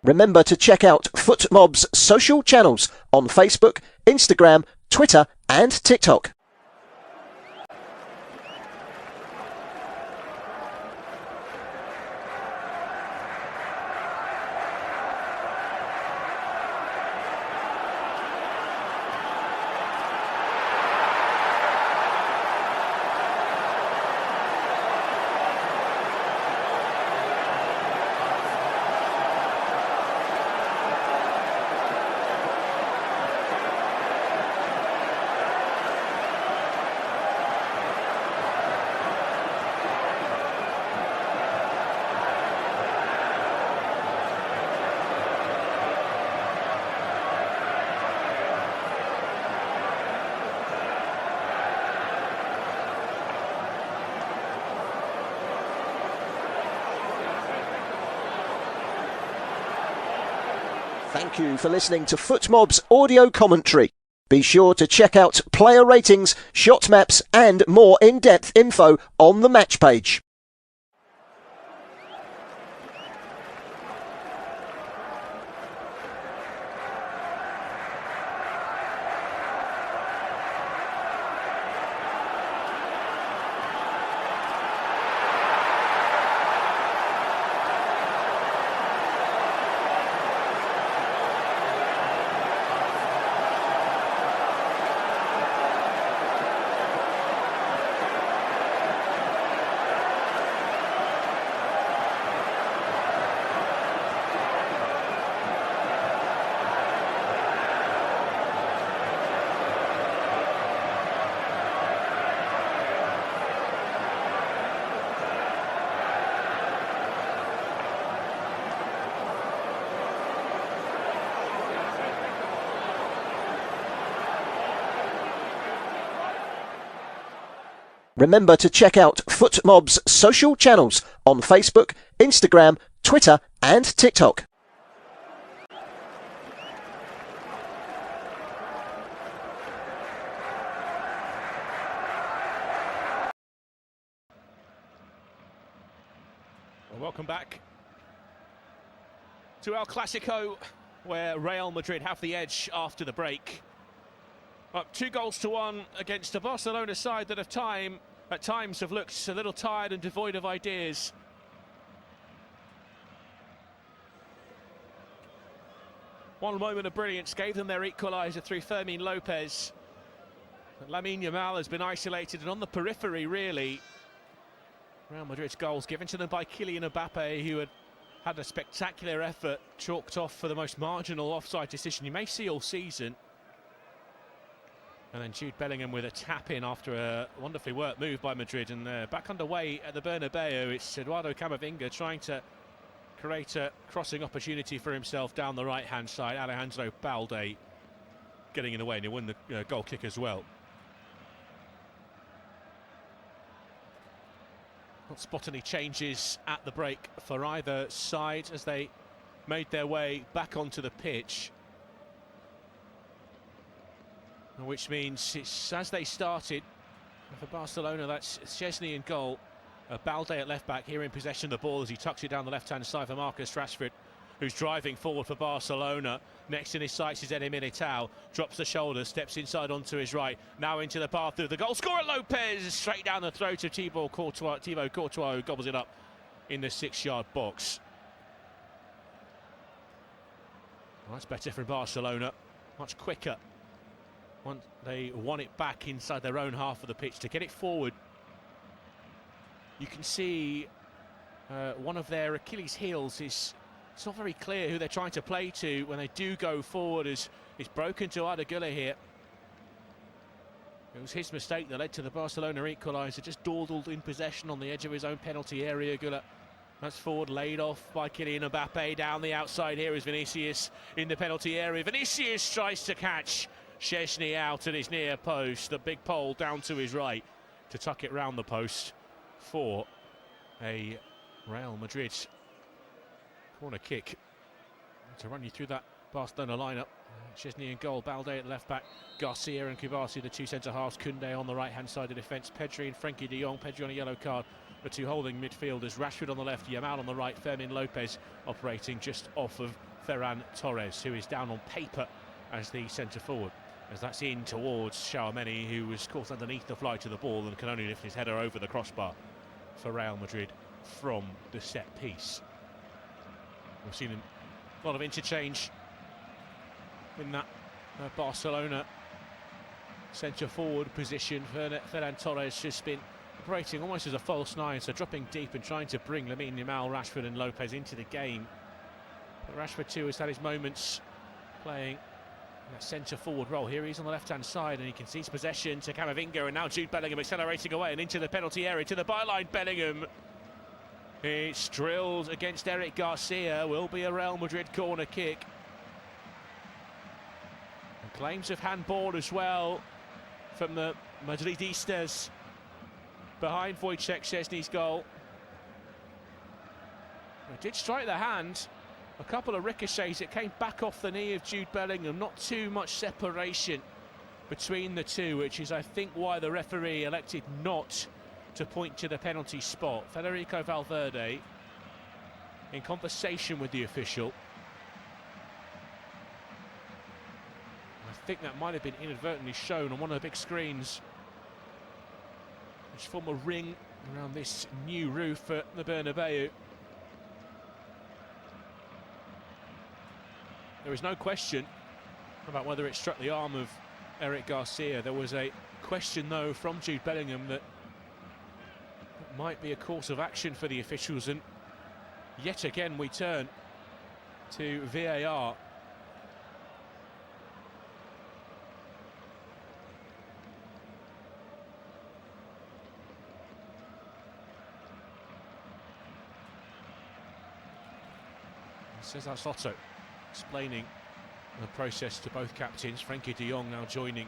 Remember to check out FootMob's social channels on Facebook, Instagram, Twitter and TikTok. Thank you for listening to FootMob's audio commentary. Be sure to check out player ratings, shot maps and more in-depth info on the match page. Remember to check out FootMob's social channels on Facebook, Instagram, Twitter and TikTok. Well, welcome back to our Clásico, where Real Madrid have the edge after the break. Up 2-1 against a Barcelona side that at times have looked a little tired and devoid of ideas. One moment of brilliance gave them their equaliser through Fermín López. But Lamine Yamal has been isolated and on the periphery, really. Real Madrid's goals given to them by Kylian Mbappé, who had a spectacular effort, chalked off for the most marginal offside decision you may see all season. And then Jude Bellingham with a tap-in after a wonderfully worked move by Madrid. And back underway at the Bernabeu, it's Eduardo Camavinga trying to create a crossing opportunity for himself down the right-hand side. Alejandro Balde getting in the way, and he won the goal kick as well. Not spot any changes at the break for either side as they made their way back onto the pitch. Which means it's as they started. For Barcelona, that's Szczesny in goal. Balde at left-back here in possession of the ball as he tucks it down the left-hand side for Marcus Rashford, who's driving forward for Barcelona. Next in his sights is Eder Militao. Drops the shoulder, steps inside onto his right. Now into the path through the goal scorer Lopez, straight down the throat of Thibaut Courtois, who gobbles it up in the 6-yard box. Well, that's better for Barcelona, much quicker. Once they won it back inside their own half of the pitch to get it forward. You can see one of their Achilles heels is, it's not very clear who they're trying to play to when they do go forward, as it's broken to Arda Güler here. It was his mistake that led to the Barcelona equaliser, just dawdled in possession on the edge of his own penalty area. Güler, that's forward, laid off by Kylian Mbappé. Down the outside here is Vinicius in the penalty area. Vinicius tries to catch Szczesny out at his near post. The big pole down to his right to tuck it round the post for a Real Madrid corner kick. To run you through that Barcelona lineup: Szczesny in goal, Balde at left back, Garcia and Kubasi the two centre halves, Koundé on the right hand side of defence, Pedri and Frenkie de Jong. Pedri on a yellow card, the two holding midfielders, Rashford on the left, Yamal on the right, Fermín López operating just off of Ferran Torres, who is down on paper as the centre forward, as that's in towards Tchouaméni, who was caught underneath the flight of the ball and can only lift his header over the crossbar for Real Madrid from the set piece. We've seen a lot of interchange in that Barcelona centre forward position. Ferran Torres has been operating almost as a false nine, so dropping deep and trying to bring Lamine Yamal, Rashford and Lopez into the game. But Rashford too has had his moments playing in that centre forward role. Here he's on the left hand side and he concedes possession to Camavinga, and now Jude Bellingham accelerating away and into the penalty area, to the byline. Bellingham, it's drilled against Eric Garcia, will be a Real Madrid corner kick. And claims of handball as well from the Madridistas behind Wojciech Szczesny's goal. It did strike the hand. A couple of ricochets, it came back off the knee of Jude Bellingham. Not too much separation between the two, which is, I think, why the referee elected not to point to the penalty spot. Federico Valverde in conversation with the official. I think that might have been inadvertently shown on one of the big screens, which form a ring around this new roof at the Bernabeu. There was no question about whether it struck the arm of Eric Garcia. There was a question, though, from Jude Bellingham that it might be a course of action for the officials, and yet again we turn to VAR. Cesar Soto explaining the process to both captains. Frenkie de Jong now joining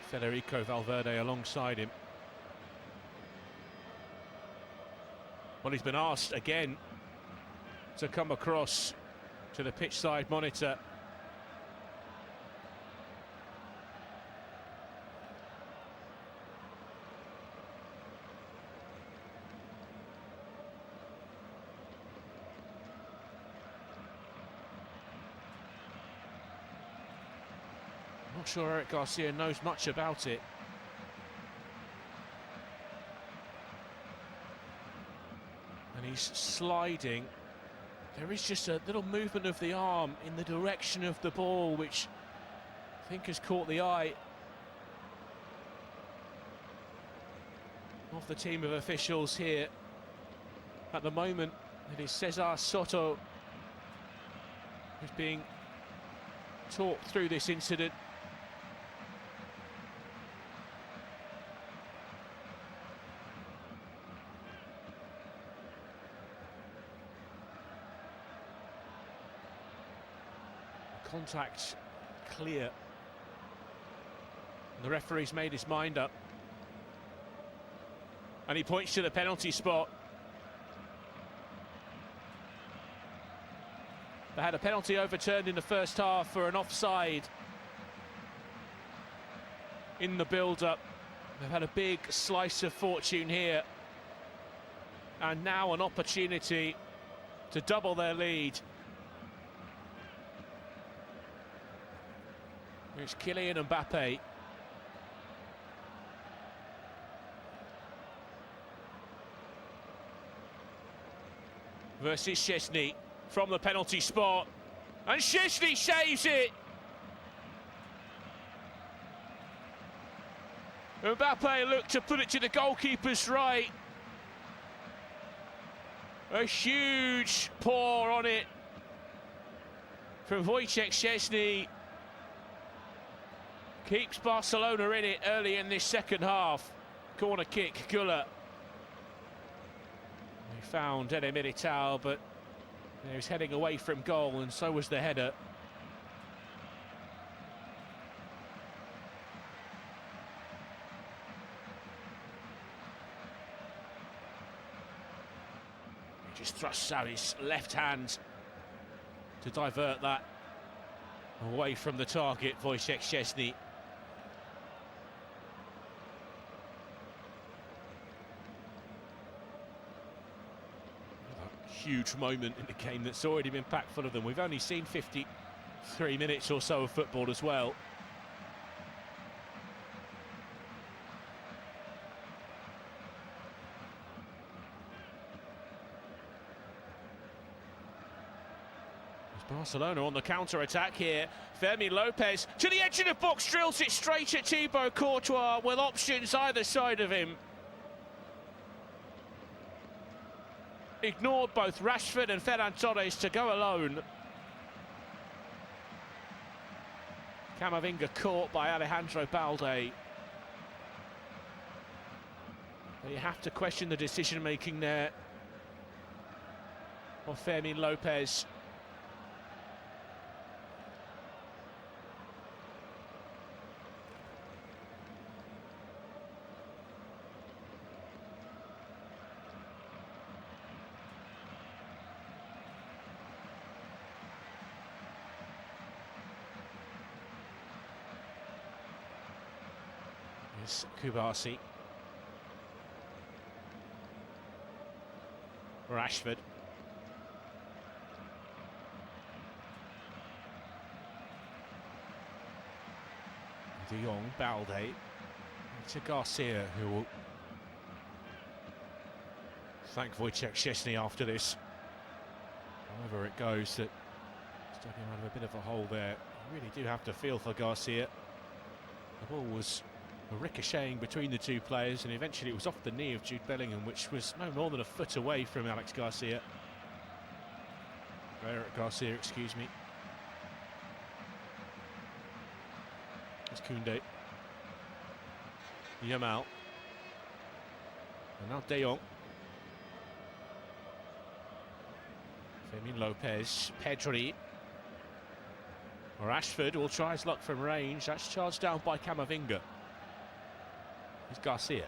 Federico Valverde alongside him. Well, he's been asked again to come across to the pitch side monitor. Not sure Eric Garcia knows much about it. And he's sliding. There is just a little movement of the arm in the direction of the ball, which I think has caught the eye of the team of officials here. At the moment, it is Cesar Soto who's being talked through this incident. Contact clear. And the referee's made his mind up. And he points to the penalty spot. They had a penalty overturned in the first half for an offside in the build-up. They've had a big slice of fortune here. And now an opportunity to double their lead. It's Kylian Mbappe. Versus Szczesny from the penalty spot. And Szczesny saves it! Mbappe looked to put it to the goalkeeper's right. A huge pour on it from Wojciech Szczesny. Keeps Barcelona in it early in this second half. Corner kick, Güller. He found Eder Militao, but he was heading away from goal, and so was the header. He just thrusts out his left hand to divert that away from the target, Wojciech Szczesny. huge moment in the game that's already been packed full of them. We've only seen 53 minutes or so of football as well. Barcelona on the counter-attack here. Fermin Lopez to the edge of the box, drills it straight at Thibaut Courtois with options either side of him. Ignored both Rashford and Ferran Torres to go alone. Camavinga caught by Alejandro Balde. But you have to question the decision-making there of Fermin Lopez. Kubasi. Rashford. De Jong, Balde. To Garcia, who will thank Wojciech Szczesny after this. However it goes, that stuck him out of a bit of a hole there. You really do have to feel for Garcia. The ball was ricocheting between the two players, and eventually it was off the knee of Jude Bellingham, which was no more than a foot away from Alex Garcia. Eric Garcia, excuse me. It's Koundé. Yamal. And now De Jong. Fermin Lopez. Pedri. Rashford will try his luck from range. That's charged down by Camavinga. It's Garcia.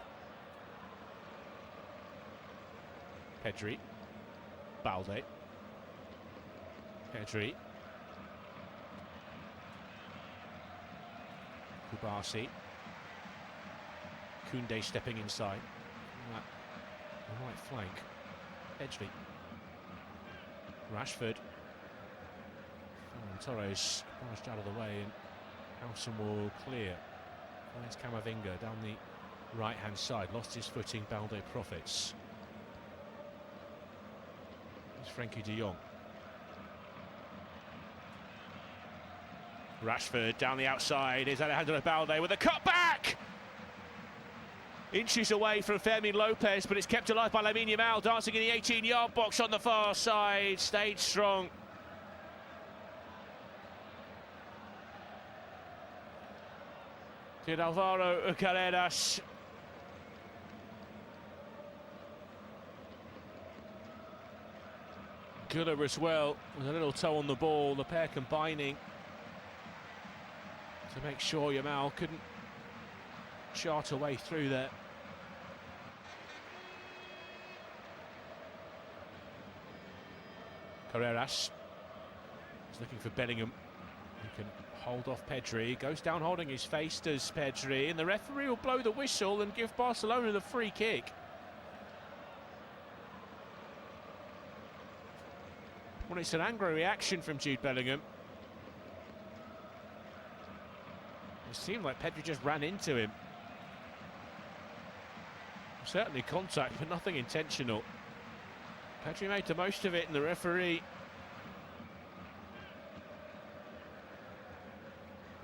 Pedri. Balde. Pedri. Kubasi. Koundé stepping inside. The right flank. Pedri. Rashford. Torres barged out of the way, and Howson will clear. Finds Camavinga down the right-hand side. Lost his footing, Balde profits. It's Frenkie de Jong. Rashford down the outside. Is Alejandro Balde with a cutback! Inches away from Fermin Lopez, but it's kept alive by Lamine Yamal, dancing in the 18-yard box on the far side. Stayed strong. To Alvaro Carreras. Güler as well, with a little toe on the ball. The pair combining to make sure Yamal couldn't chart a way through there. Carreras is looking for Bellingham. He can hold off Pedri. Goes down holding his face, does Pedri, and the referee will blow the whistle and give Barcelona the free kick. Well, it's an angry reaction from Jude Bellingham. It seemed like Pedri just ran into him. Certainly contact, but nothing intentional. Pedri made the most of it, and the referee...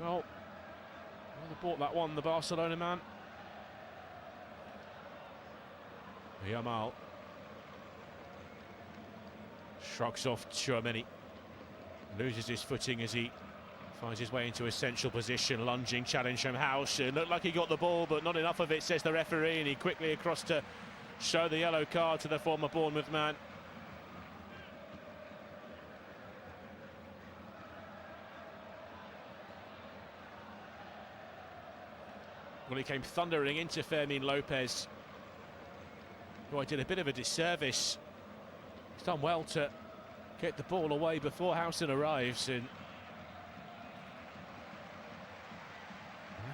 Well, they bought that one, the Barcelona man. Yamal shrugs off Tchouaméni. Loses his footing as he finds his way into a central position. Lunging challenge from House. It looked like he got the ball, but not enough of it, says the referee, and he quickly across to show the yellow card to the former Bournemouth man. Well, he came thundering into Fermin Lopez, who I did a bit of a disservice. He's done well to get the ball away before Howson arrives, and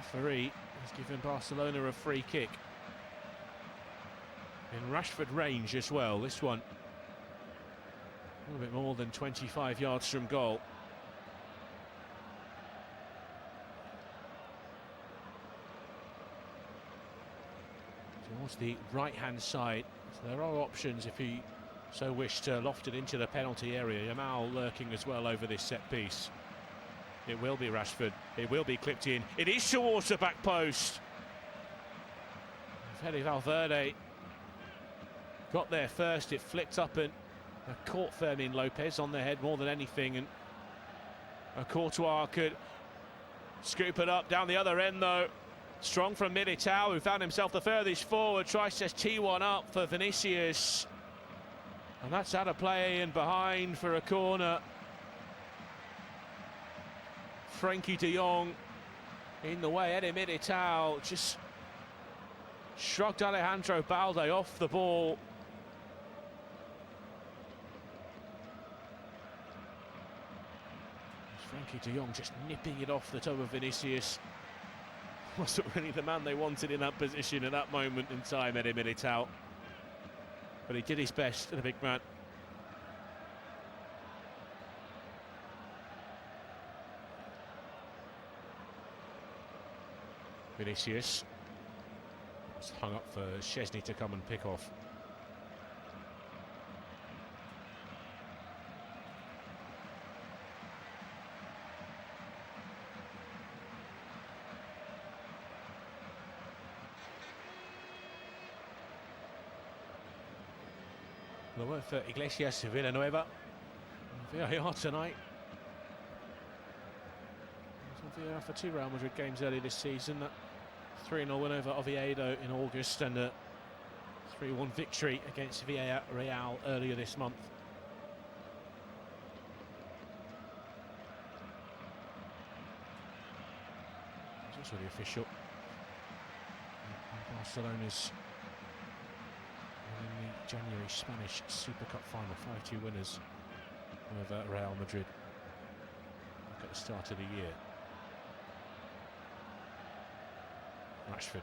the referee has given Barcelona a free kick. In Rashford range as well, this one. A little bit more than 25 yards from goal. Towards the right-hand side. So there are options if he so wished to loft it into the penalty area. Yamal lurking as well over this set piece. It will be Rashford. It will be clipped in. It is towards the back post. Fede Valverde got there first. It flicked up and caught Fermin Lopez on the head more than anything. And Courtois could scoop it up down the other end though. Strong from Militao, who found himself the furthest forward. Tries to tee one up for Vinicius. And that's out of play and behind for a corner. Frankie de Jong in the way. Eddie Militao just shrugged Alejandro Balde off the ball. Frankie de Jong just nipping it off the toe of Vinicius. Wasn't really the man they wanted in that position at that moment in time, Eddie Militao. But he did his best, the big man. Vinicius. It's hung up for Szczesny to come and pick off. The work for Iglesias Villanueva. VAR tonight. VAR for 2 Real Madrid games early this season. That 3-0 win over Oviedo in August and a 3-1 victory against Real earlier this month. It's also the official. Barcelona's winning the January Spanish Super Cup final, 5-2 winners over Real Madrid. Look at the start of the year. Rashford,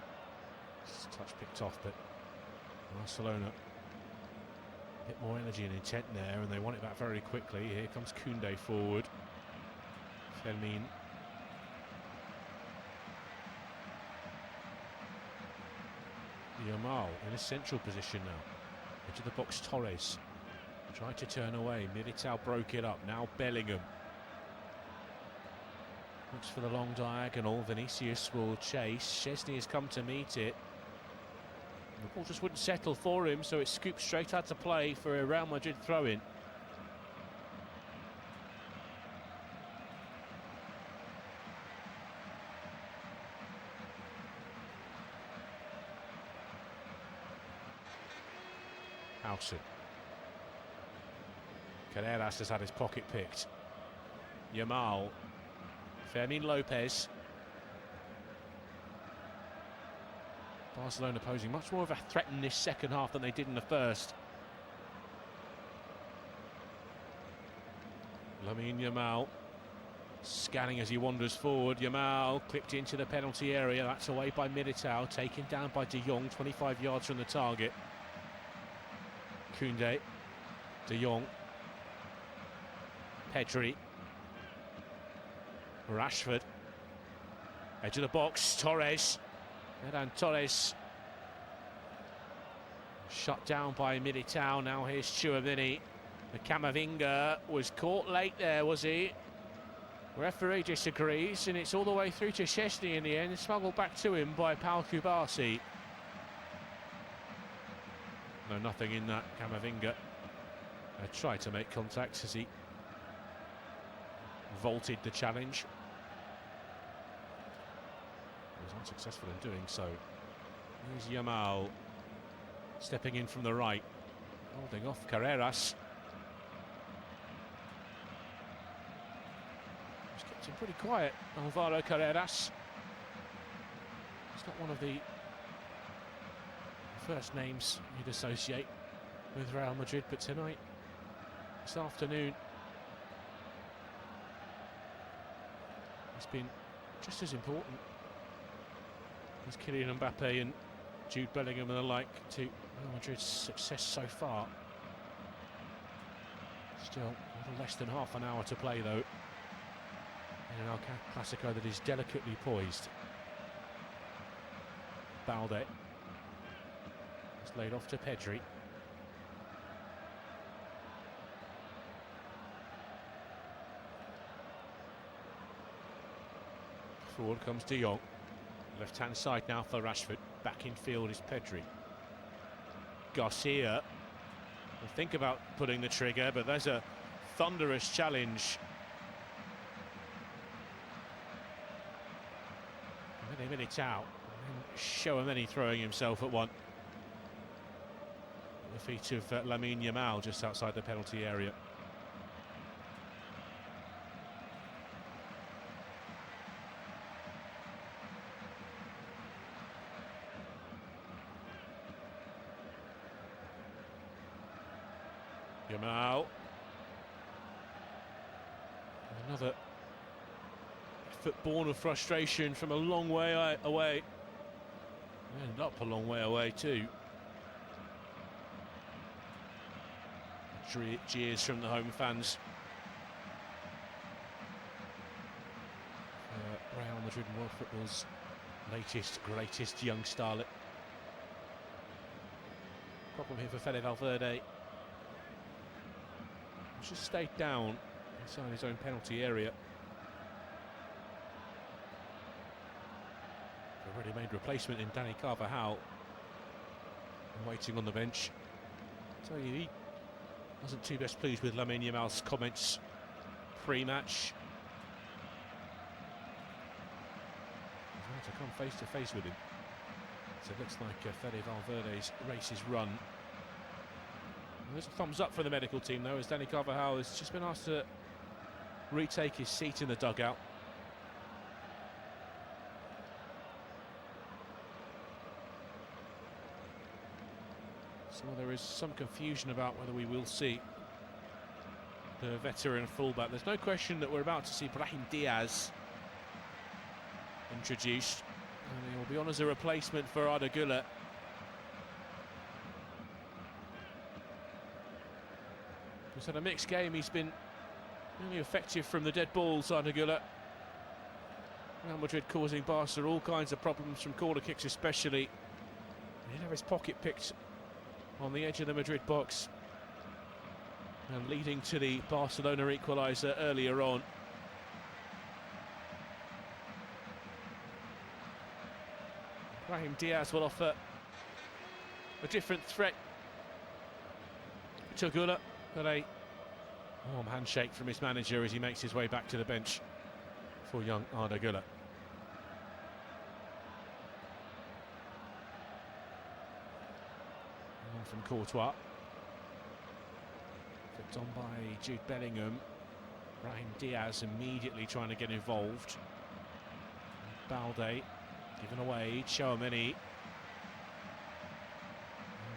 touch picked off, but Barcelona a bit more energy and intent there, and they want it back very quickly. Here comes Koundé forward. Fermin. Yamal in a central position now. Into the box, Torres tried to turn away. Militao broke it up. Now Bellingham looks for the long diagonal. Vinicius will chase. Szczesny has come to meet it. The ball just wouldn't settle for him, so it's scooped straight out to play for a Real Madrid throw-in. Howson. Carreras has had his pocket picked. Yamal. Fermin Lopez. Barcelona posing much more of a threat in this second half than they did in the first. Lamine Yamal scanning as he wanders forward. Yamal clipped into the penalty area. That's away by Militao, taken down by de Jong, 25 yards from the target. Koundé, de Jong, Pedri, Rashford, edge of the box, Torres, and Torres shut down by Militao. Now here's Tchouaméni. The Camavinga was caught late there, was he? Referee disagrees, and it's all the way through to Szczesny in the end, smuggled back to him by Pau Kubasi. No, nothing in that. Camavinga tried to make contact as he vaulted the challenge. He was unsuccessful in doing so. Here's Yamal stepping in from the right, holding off Carreras. He's kept him pretty quiet, Alvaro Carreras. He's not one of the first names you'd associate with Real Madrid, but tonight, this afternoon, he's been just as important as Kylian Mbappe and Jude Bellingham and the like to Real Madrid's success so far. Still a little less than half an hour to play though, in an Clásico that is delicately poised. Balde. It's laid off to Pedri. Forward comes De Jong. Left-hand side now for Rashford. Back in field is Pedri. Garcia will think about putting the trigger, but there's a thunderous challenge. Militao. Chouameni throwing himself at one. At the feet of Lamine Yamal just outside the penalty area. Yamal. Another effort born of frustration from a long way away. And up a long way away too. Cheers from the home fans. Real Madrid and world football's latest, greatest young starlet. Problem here for Fede Valverde. He's just stayed down inside his own penalty area. A ready-made replacement in Dani Carvajal, waiting on the bench. So he wasn't too best pleased with Lamine Yamal's comments pre-match. He's had to come face to face with him. So it looks like Fede Valverde's race is run. There's a thumbs up for the medical team though, as Dani Carvajal has just been asked to retake his seat in the dugout. So there is some confusion about whether we will see the veteran fullback. There's no question that we're about to see Brahim Diaz introduced, and he will be on as a replacement for Arda Güler. He's had a mixed game. He's been really effective from the dead balls, Arda Güler. Real Madrid causing Barca all kinds of problems from corner kicks especially. He'd have his pocket picked on the edge of the Madrid box, and leading to the Barcelona equaliser earlier on. Brahim Diaz will offer a different threat to Güler, but a warm handshake from his manager as he makes his way back to the bench for young Arda Güler. From Courtois, flipped on by Jude Bellingham. Brahim Diaz immediately trying to get involved. Balde given away. Chouameni.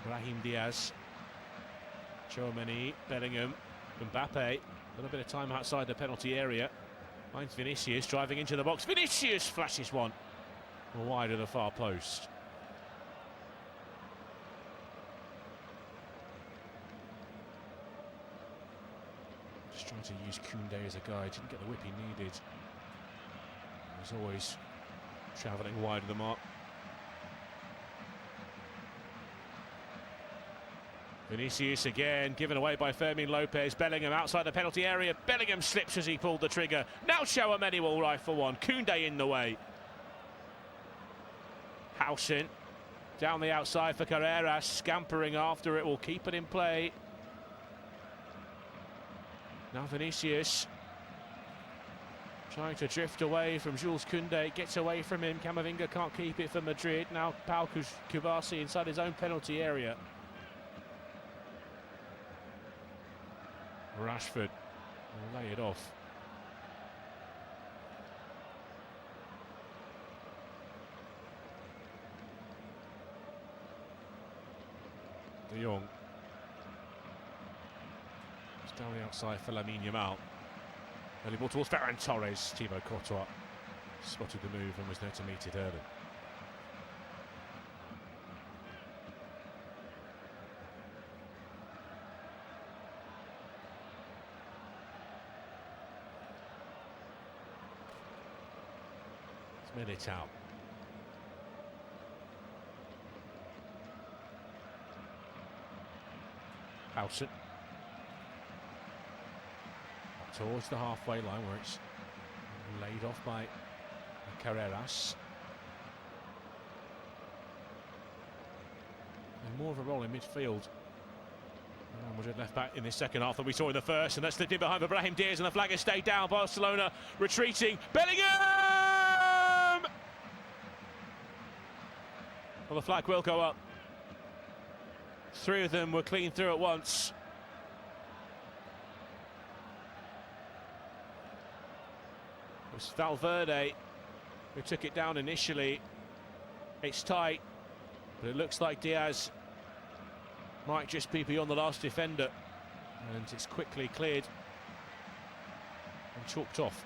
Brahim Diaz. Chouameni, Bellingham, Mbappe. A little bit of time outside the penalty area. Finds Vinicius driving into the box. Vinicius flashes one wide of the far post. Trying to use Koundé as a guide, didn't get the whip he needed. He was always travelling wide of the mark. Vinicius again, given away by Fermin Lopez. Bellingham outside the penalty area. Bellingham slips as he pulled the trigger. Now Chouameni will rifle one. Koundé in the way. Housen down the outside for Carreras, scampering after it, will keep it in play. Now Vinicius trying to drift away from Jules Koundé, gets away from him. Camavinga can't keep it for Madrid. Now Pau Kubasi inside his own penalty area. Rashford will lay it off. De Jong. Down the outside for Lamine Yamal. Early ball towards Ferran Torres. Thibaut Courtois spotted the move and was there to meet it early. It's Militao. Howson. Up towards the halfway line where it's laid off by Carreras. And more of a role in midfield. Real Madrid left back in the second half than we saw in the first, and that slipped in behind Brahim Diaz, and the flag has stayed down. Barcelona retreating. Bellingham! Well, the flag will go up. 3 of them were clean through at once. It was Valverde who took it down initially. It's tight, but it looks like Diaz might just be beyond the last defender, and it's quickly cleared and chalked off.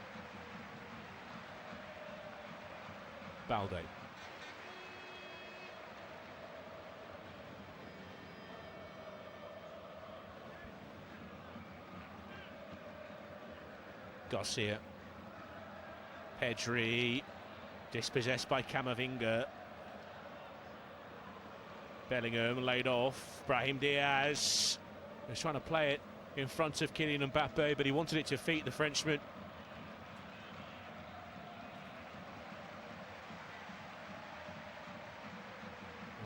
Balde. Garcia. Pedri. Dispossessed by Camavinga. Bellingham laid off. Brahim Diaz was trying to play it in front of Kylian Mbappe, but he wanted it to feet the Frenchman.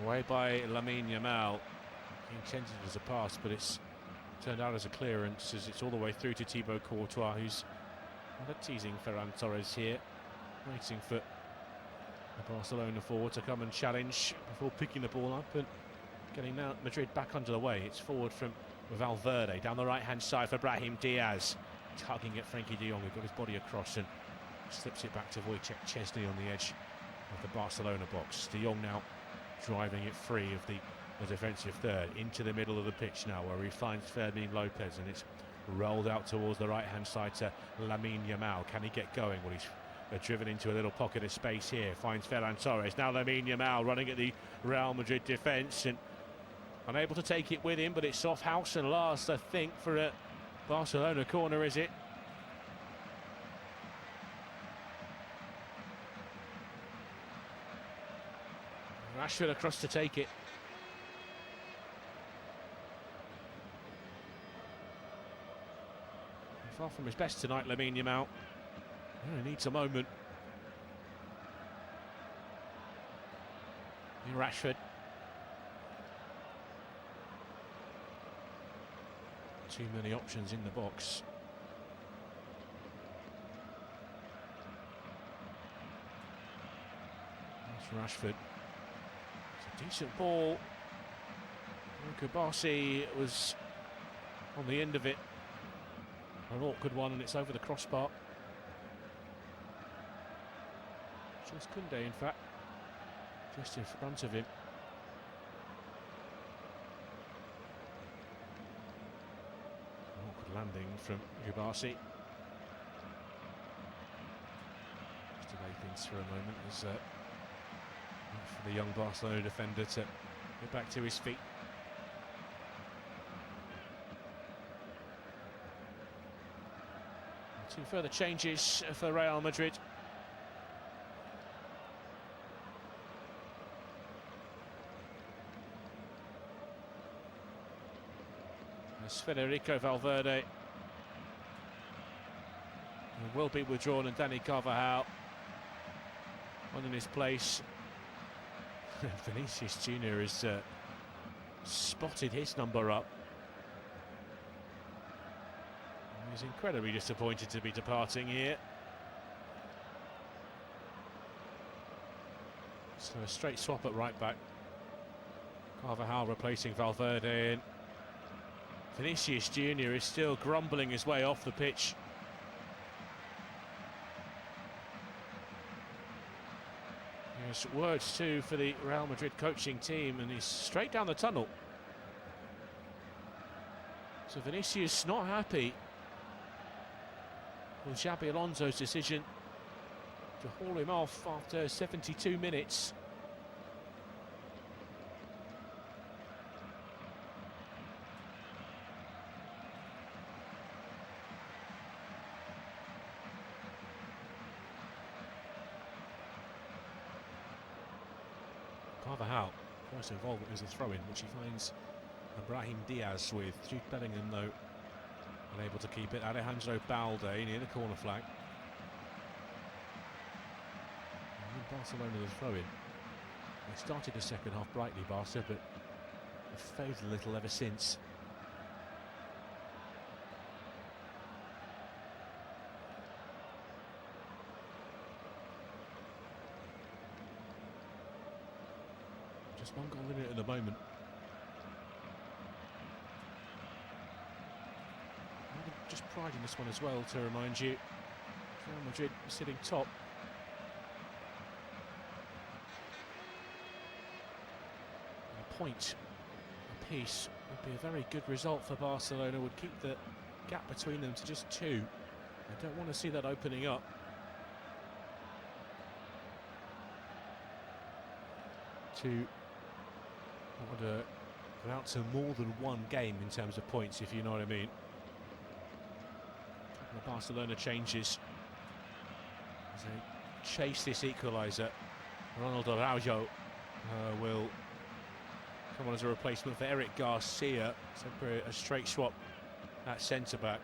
Away by Lamine Yamal. He intended it as a pass, but it's turned out as a clearance as it's all the way through to Thibaut Courtois, who's rather teasing Ferran Torres here, waiting for the Barcelona forward to come and challenge before picking the ball up and getting now Madrid back under the way. It's forward from Valverde down the right hand side for Brahim Diaz, tugging at Frankie de Jong, who got his body across and slips it back to Wojciech Szczesny on the edge of the Barcelona box. De Jong now driving it free of the defensive third into the middle of the pitch now, where he finds Fermin Lopez, and it's rolled out towards the right hand side to Lamine Yamal. Can he get going? Well, he's driven into a little pocket of space here, finds Ferran Torres. Now Lamine Yamal running at the Real Madrid defence and unable to take it with him, but it's off Howson last, I think, for a Barcelona corner, is it? Rashford across to take it. Far from his best tonight, Lamine Yamal. He needs a moment. Rashford. Too many options in the box. That's Rashford. It's a decent ball. Kubasi was on the end of it. An awkward one, and it's over the crossbar. Just Koundé, in fact, just in front of him. An awkward landing from Kubasi. Just delay things for a moment as for the young Barcelona defender to get back to his feet. 2 further changes for Real Madrid. As Federico Valverde will be withdrawn, and Dani Carvajal on in his place. Vinicius Junior has spotted his number up. He's incredibly disappointed to be departing here. So a straight swap at right back. Carvajal replacing Valverde, and Vinicius Junior is still grumbling his way off the pitch. There's words too for the Real Madrid coaching team, and he's straight down the tunnel. So Vinicius not happy with Xabi Alonso's decision to haul him off after 72 minutes. Carvajal, first involvement is a throw-in, which he finds Ibrahim Diaz with. Jude Bellingham, though, unable to keep it. Alejandro Balde near the corner flag. And Barcelona the throw-in. They started the second half brightly, Barca, but have faded a little ever since. Just one goal in it at the moment. Just pride in this one as well, to remind you. Real Madrid sitting top. A point apiece would be a very good result for Barcelona, would keep the gap between them to just 2. I don't want to see that opening up. To go out to more than one game in terms of points, if you know what I mean. The Barcelona changes as they chase this equaliser. Ronald Araujo will come on as a replacement for Eric Garcia. So a straight swap at centre-back.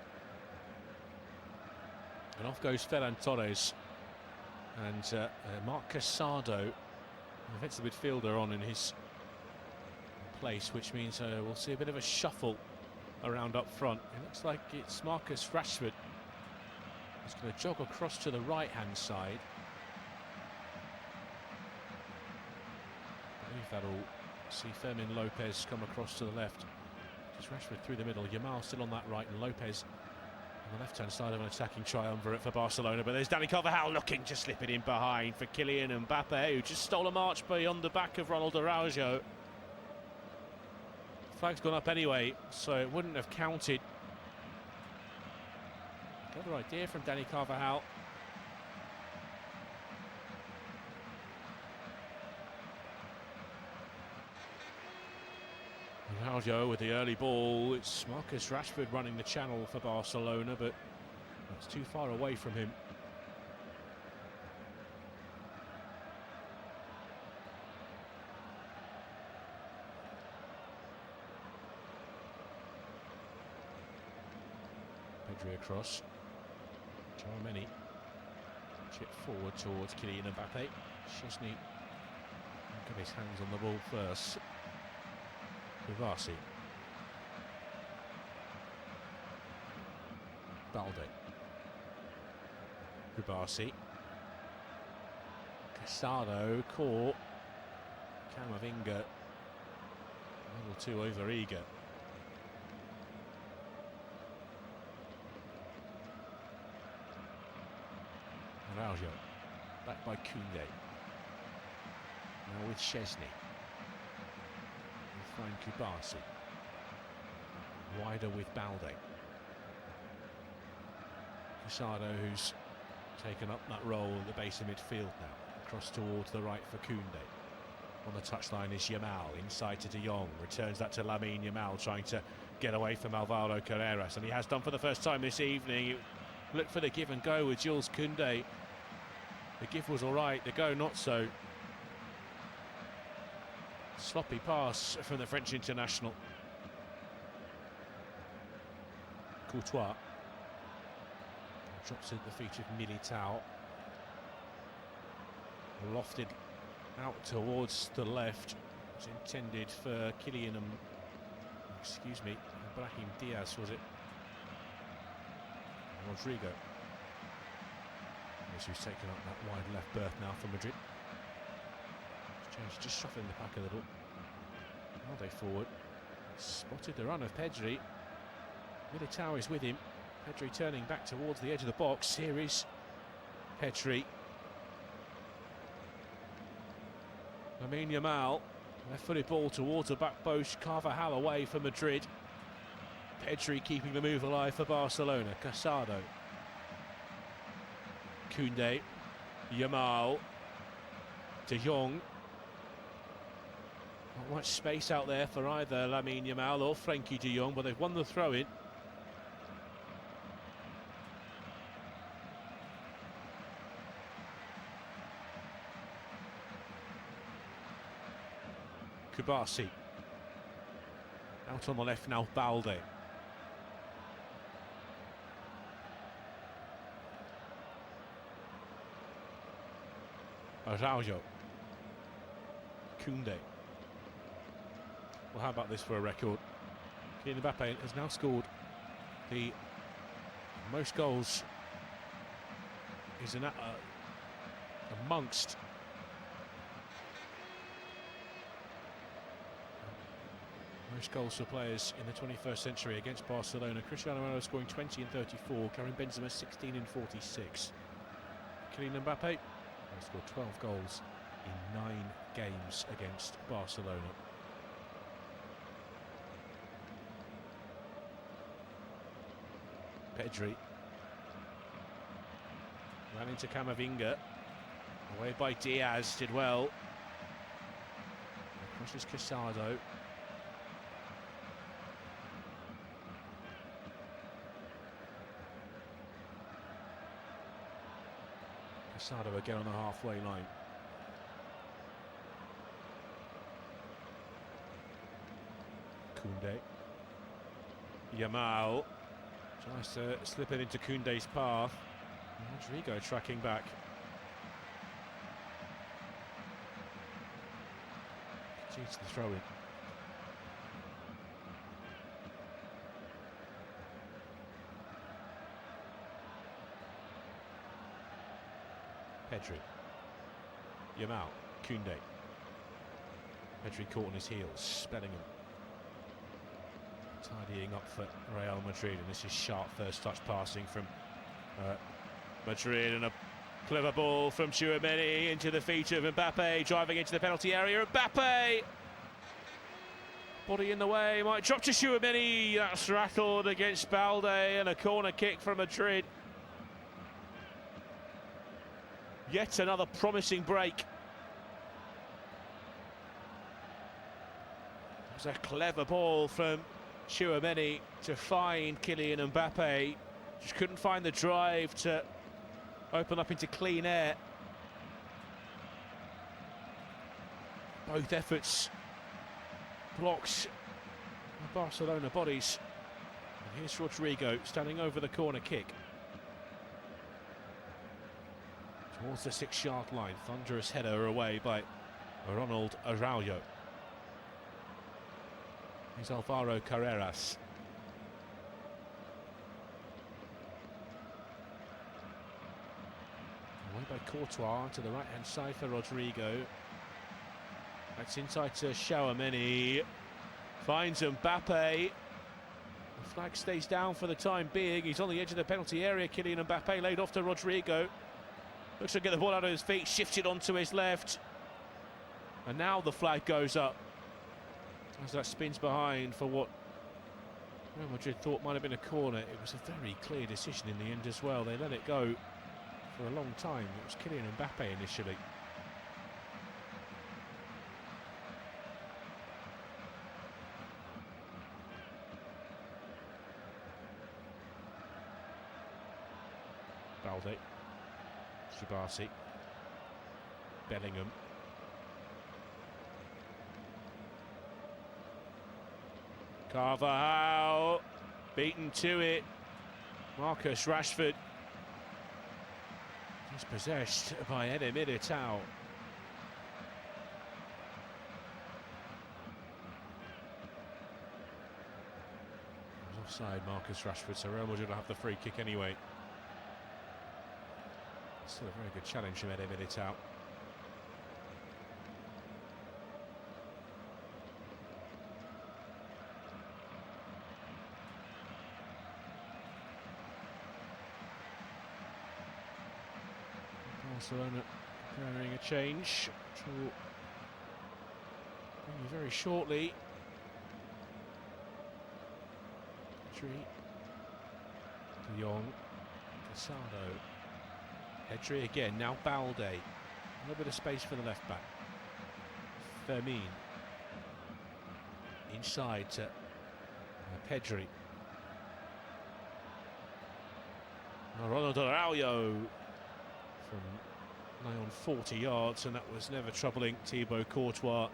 And off goes Ferran Torres. And Marc Casado, an offensive midfielder, on in his place, which means we'll see a bit of a shuffle around up front. It looks like it's Marcus Rashford. He's going to jog across to the right-hand side. I believe that'll see Fermin Lopez come across to the left. Just Rashford through the middle. Yamal still on that right, and Lopez on the left-hand side of an attacking triumvirate for Barcelona. But there's Dani Carvajal looking to slip it in behind for Kylian Mbappe, who just stole a march beyond the back of Ronald Araujo. Flag's gone up anyway, so it wouldn't have counted. Clever idea from Dani Carvajal. Araujo with the early ball. It's Marcus Rashford running the channel for Barcelona, but that's too far away from him. Pedri across. Charmeni. Chip forward towards Kylian Mbappe. Szczesny got his hands on the ball first. Kubasi. Balde. Kubasi. Casado caught. Camavinga a little too over-eager. Araujo, back by Koundé. Now with Szczesny. We'll find Kubasi. Wider with Balde. Casado, who's taken up that role at the base of midfield now. Across towards the right for Koundé. On the touchline is Yamal, inside to De Jong. Returns that to Lamine Yamal, trying to get away from Alvaro Carreras. And he has done for the first time this evening. Look for the give and go with Jules Koundé. The give was all right, the go not so. Sloppy pass from the French international. Courtois drops at the feet of Militao. Lofted out towards the left. It's intended for Ibrahim Diaz, was it? Rodrigo. Who's taken up that wide left berth now for Madrid. Just shuffling the pack a little. Balde forward. Spotted the run of Pedri. Militao is with him. Pedri turning back towards the edge of the box. Here is Pedri. Lamine Yamal. Left-footed ball towards the back post. Carvajal away for Madrid. Pedri keeping the move alive for Barcelona. Casado. Koundé, Yamal, De Jong. Not much space out there for either Lamine Yamal or Frenkie De Jong, but they've won the throw-in. Kubasi. Out on the left now, Balde. Araujo. Koundé. Well, how about this for a record? Kylian Mbappe has now scored the most goals amongst most goals for players in the 21st century against Barcelona. Cristiano Ronaldo scoring 20 and 34, Karim Benzema 16 and 46. Kylian Mbappe has scored 12 goals in 9 games against Barcelona. Pedri ran into Camavinga, away by Diaz, did well. Crosses Casado. Casado again on the halfway line. Koundé. Yamal tries to slip it into Koundé's path. Rodrigo tracking back. Continues the throw in. Pedri. Yamal. Koundé. Pedri caught on his heels. Bellingham tidying up for Real Madrid, and this is sharp first touch passing from Madrid, and a clever ball from Tchouaméni into the feet of Mbappe, driving into the penalty area. Mbappe, body in the way, might drop to Tchouaméni. That's rattled against Balde, and a corner kick from Madrid. Yet another promising break. It was a clever ball from Tchouaméni to find Kylian Mbappe. Just couldn't find the drive to open up into clean air. Both efforts blocks Barcelona bodies. And here's Rodrigo standing over the corner kick. Towards the 6-yard line. Thunderous header away by Ronald Araujo. Here's Alvaro Carreras. Away by Courtois to the right-hand side for Rodrigo. That's inside to Tchouaméni. Finds Mbappe. The flag stays down for the time being. He's on the edge of the penalty area. Kylian Mbappe laid off to Rodrigo. Looks to get the ball out of his feet, shifted onto his left. And now the flag goes up as that spins behind for what Real Madrid thought might have been a corner. It was a very clear decision in the end as well. They let it go for a long time. It was Kylian Mbappe initially. Balde. Kubasi. Bellingham. Carvajal beaten to it. Marcus Rashford. He's possessed by Eder Militao. He's offside, Marcus Rashford, so Real Madrid will have the free kick anyway. Still a very good challenge from Eder Militao. Barcelona preparing a change, which will bring you very shortly. Pedri, De Jong, Casado, Pedri again, now Balde. A little bit of space for the left back. Fermin. Inside to Pedri. Ronald Araujo from nigh on 40 yards, and that was never troubling Thibaut Courtois.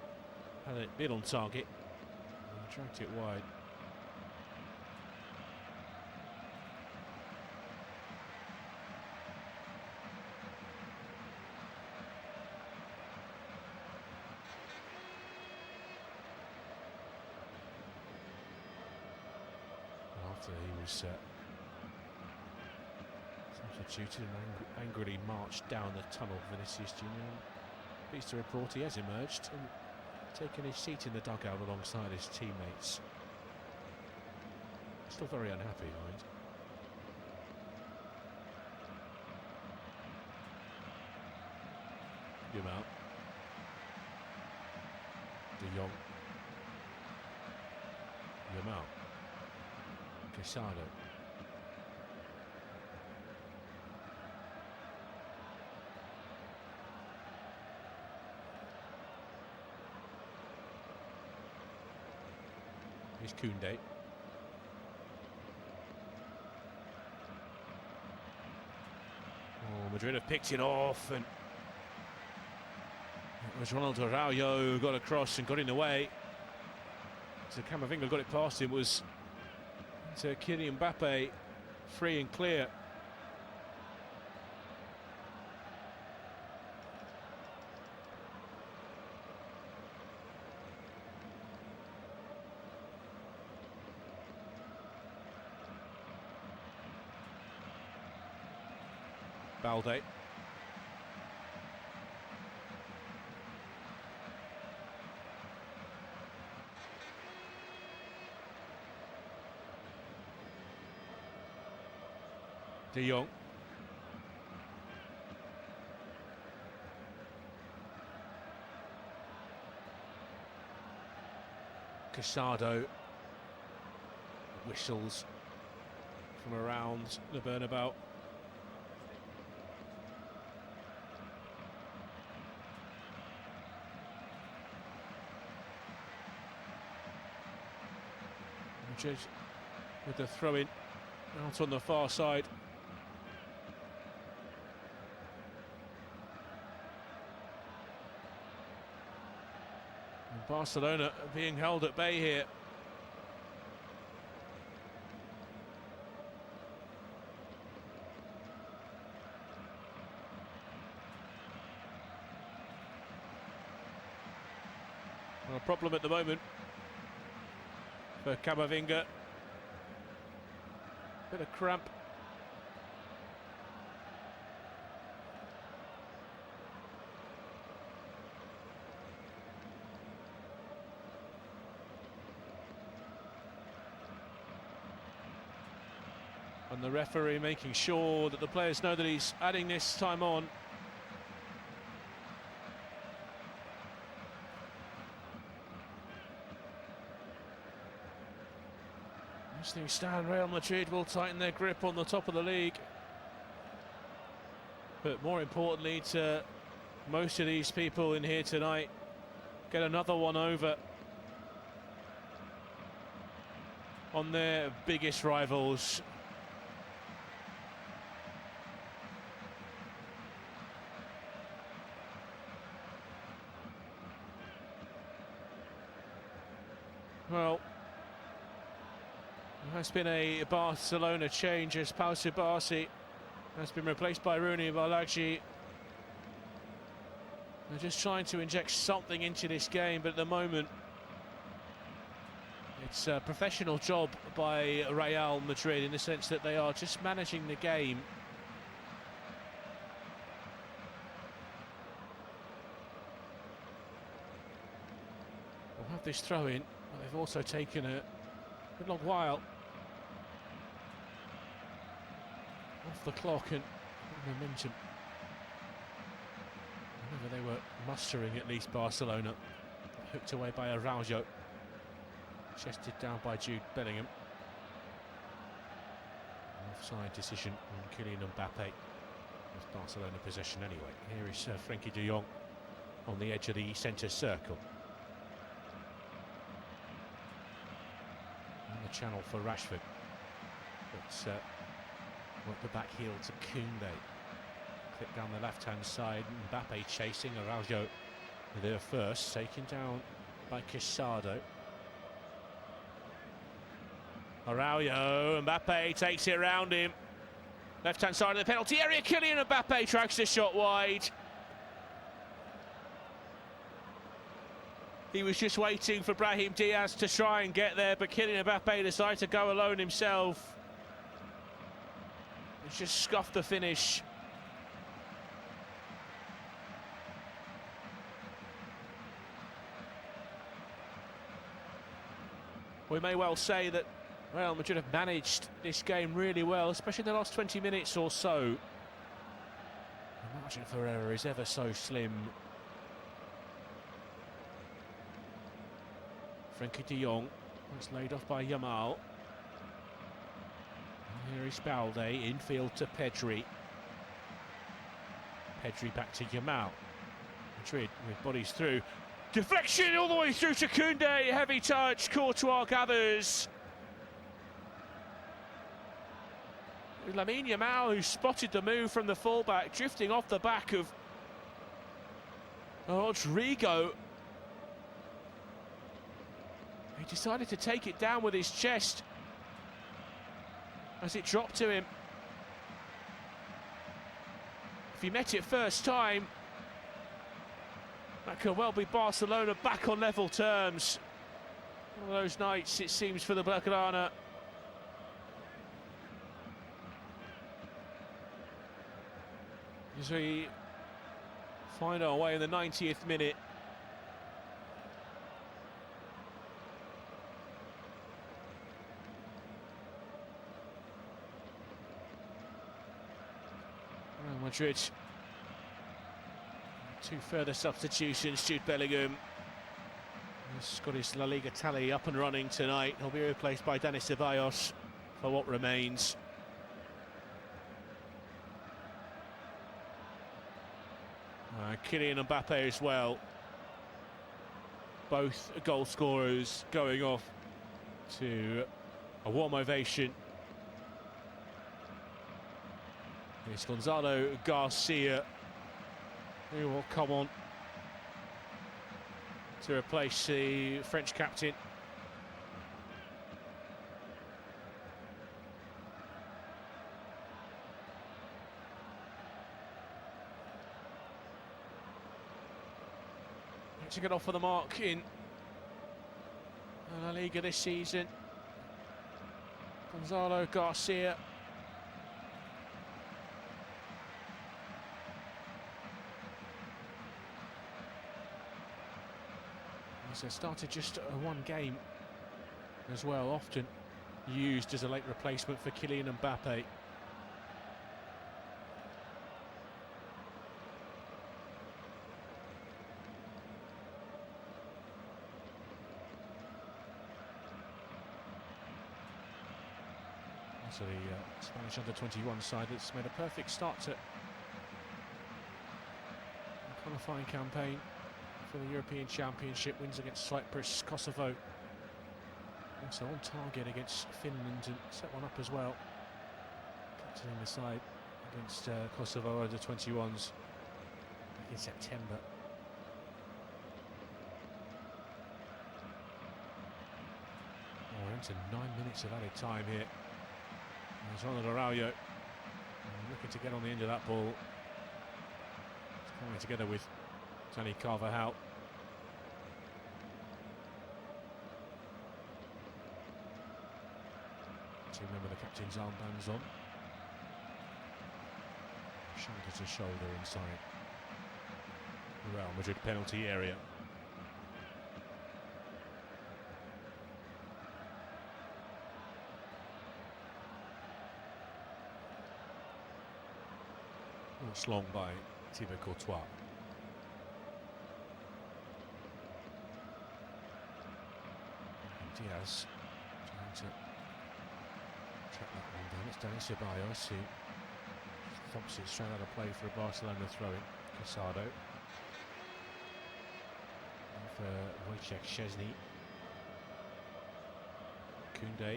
had it been on target. He dragged it wide. After he was substituted and angrily marched down the tunnel, Vinicius Junior. Pleased to report he has emerged and taken his seat in the dugout alongside his teammates. Still very unhappy, mind. Yamal. De Jong. Yamal. Casado. Here's Koundé. Oh, Madrid have picked it off, and it was Ronaldo Araujo who got across and got in the way. So Camavinga got it past him, was to Kylian Mbappe, free and clear. Balde. De Jong. Casado. Whistles from around the Bernabéu. Madrid with the throw-in out on the far side. And Barcelona being held at bay here. Well, a problem at the moment for Camavinga. Bit of cramp. And the referee making sure that the players know that he's adding this time on. As things stand, Real Madrid will tighten their grip on the top of the league. But more importantly to most of these people in here tonight, get another one over on their biggest rivals. Well, there has been a Barcelona change as Pau Subasi has been replaced by Rooney Balaji. They're just trying to inject something into this game, but at the moment it's a professional job by Real Madrid in the sense that they are just managing the game. We'll have this throw in, but they've also taken a good long while off the clock and momentum. Whenever they were mustering at least Barcelona, hooked away by Araujo, chested down by Jude Bellingham. An offside decision on Kylian Mbappe. It's Barcelona possession anyway. Here is Frenkie de Jong on the edge of the centre circle. And the channel for Rashford. But work the back heel to Koundé. Clip down the left-hand side. Mbappe chasing. Araujo there first, taking down by Casado. Araujo, Mbappe takes it around him. Left-hand side of the penalty area, Kylian Mbappe tracks the shot wide. He was just waiting for Brahim Diaz to try and get there, but Kylian Mbappe decided to go alone himself. He's just scuffed the finish. We may well say that Real Madrid have managed this game really well, especially in the last 20 minutes or so. The margin for error is ever so slim. Frenkie de Jong was laid off by Yamal. And here is Balde, infield to Pedri. Pedri back to Yamal. Madrid with bodies through. Deflection all the way through to Koundé, heavy touch, Courtois gathers. Lamine Yamal, who spotted the move from the fullback, drifting off the back of Rodrigo. He decided to take it down with his chest as it dropped to him. If he met it first time, that could well be Barcelona back on level terms. One of those nights, it seems, for the Blaugrana. As we find our way in the 90th minute. Real Madrid. Two further substitutions. Jude Bellingham. The Scottish La Liga tally up and running tonight. He'll be replaced by Dani Ceballos for what remains. Kylian Mbappe as well. Both goal scorers going off to a warm ovation. Here's Gonzalo Garcia, who will come on to replace the French captain. To get off for the mark in La Liga this season. Gonzalo Garcia. He's started just one game as well, often used as a late replacement for Kylian Mbappe. So the Spanish under-21 side that's made a perfect start to a qualifying campaign for the European Championship. Wins against Cyprus, Kosovo. Also on target against Finland and set one up as well. Captaining the side against Kosovo under-21s back in September. We're into 9 minutes of added time here. There's Ronald Araujo looking to get on the end of that ball. It's coming together with Tony Carvajal. To remember the captain's armbands on. Shoulder to shoulder inside the Real Madrid penalty area. It's long by Thibaut Courtois. Diaz trying to track that one down. It's Dani Ceballos who thumps it straight out of play for a Barcelona throw-in. Casado. And for Wojciech Szczesny. Koundé.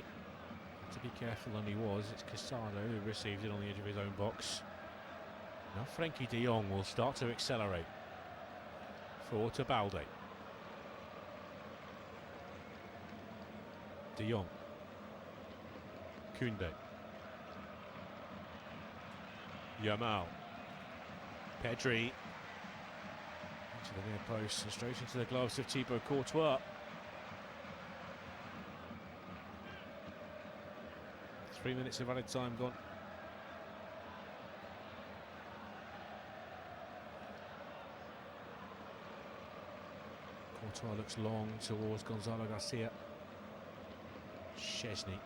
Had to be careful, and he was. It's Casado who received it on the edge of his own box. Now Frenkie de Jong will start to accelerate. Forward to Balde. De Jong. Koundé. Yamal. Pedri. Into the near post and straight into the gloves of Thibaut Courtois. 3 minutes of added time gone. Courtois looks long towards Gonzalo Garcia. Szczesny.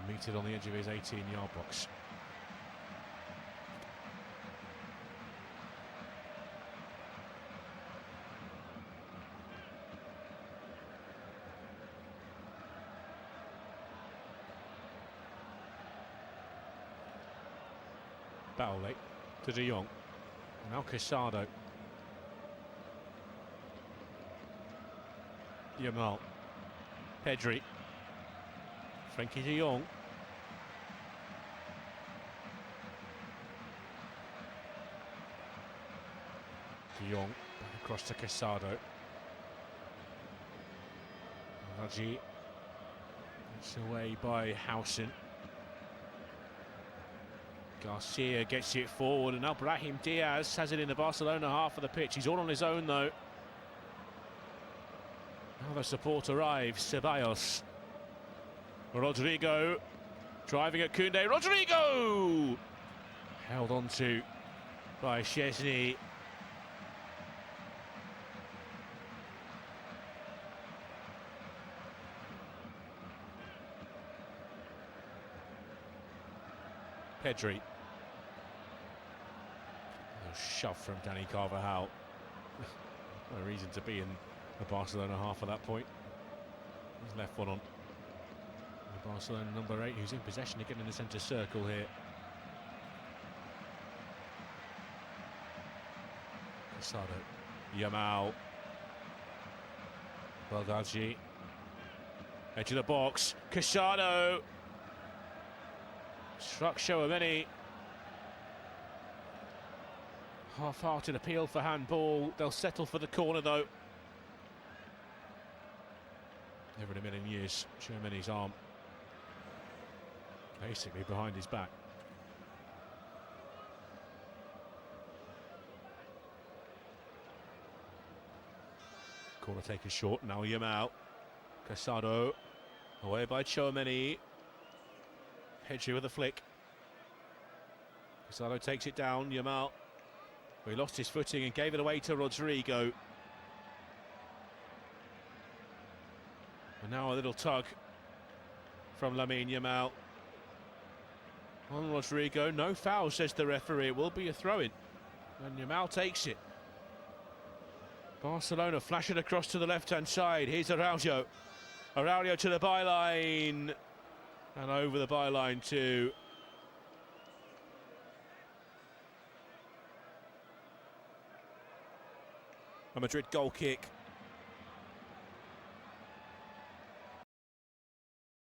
Meted on the edge of his 18-yard box. Baule to De Jong. Now Casado. Yamal. Pedri. Frenkie de Jong. De Jong back across to Casado. Raji. It's away by Housen. Garcia gets it forward, and now Brahim Diaz has it in the Barcelona half of the pitch. He's all on his own though. Now the support arrives. Ceballos. Rodrigo driving at Koundé. Rodrigo! Held on to by Szczesny. Pedri. A shove from Dani Carvajal. No reason to be in the Barcelona half at that point. He's left one on. The Barcelona number 8, who's in possession again in the centre circle here. Casado. Yamal. Belgaji. Edge of the box. Casado. Struck Tchouaméni. Half-hearted appeal for handball. They'll settle for the corner though. Never in a million years. Tchouaméni's arm basically behind his back. Corner taken short. Now Yamal. Casado. Away by Tchouaméni. Pedri with a flick. Casado takes it down. Yamal. He lost his footing and gave it away to Rodrigo. And now a little tug from Lamine Yamal. On Rodrigo. No foul, says the referee. It will be a throw-in. And Yamal takes it. Barcelona flash it across to the left-hand side. Here's Araujo. Araujo to the byline. And over the byline too. A Madrid goal kick.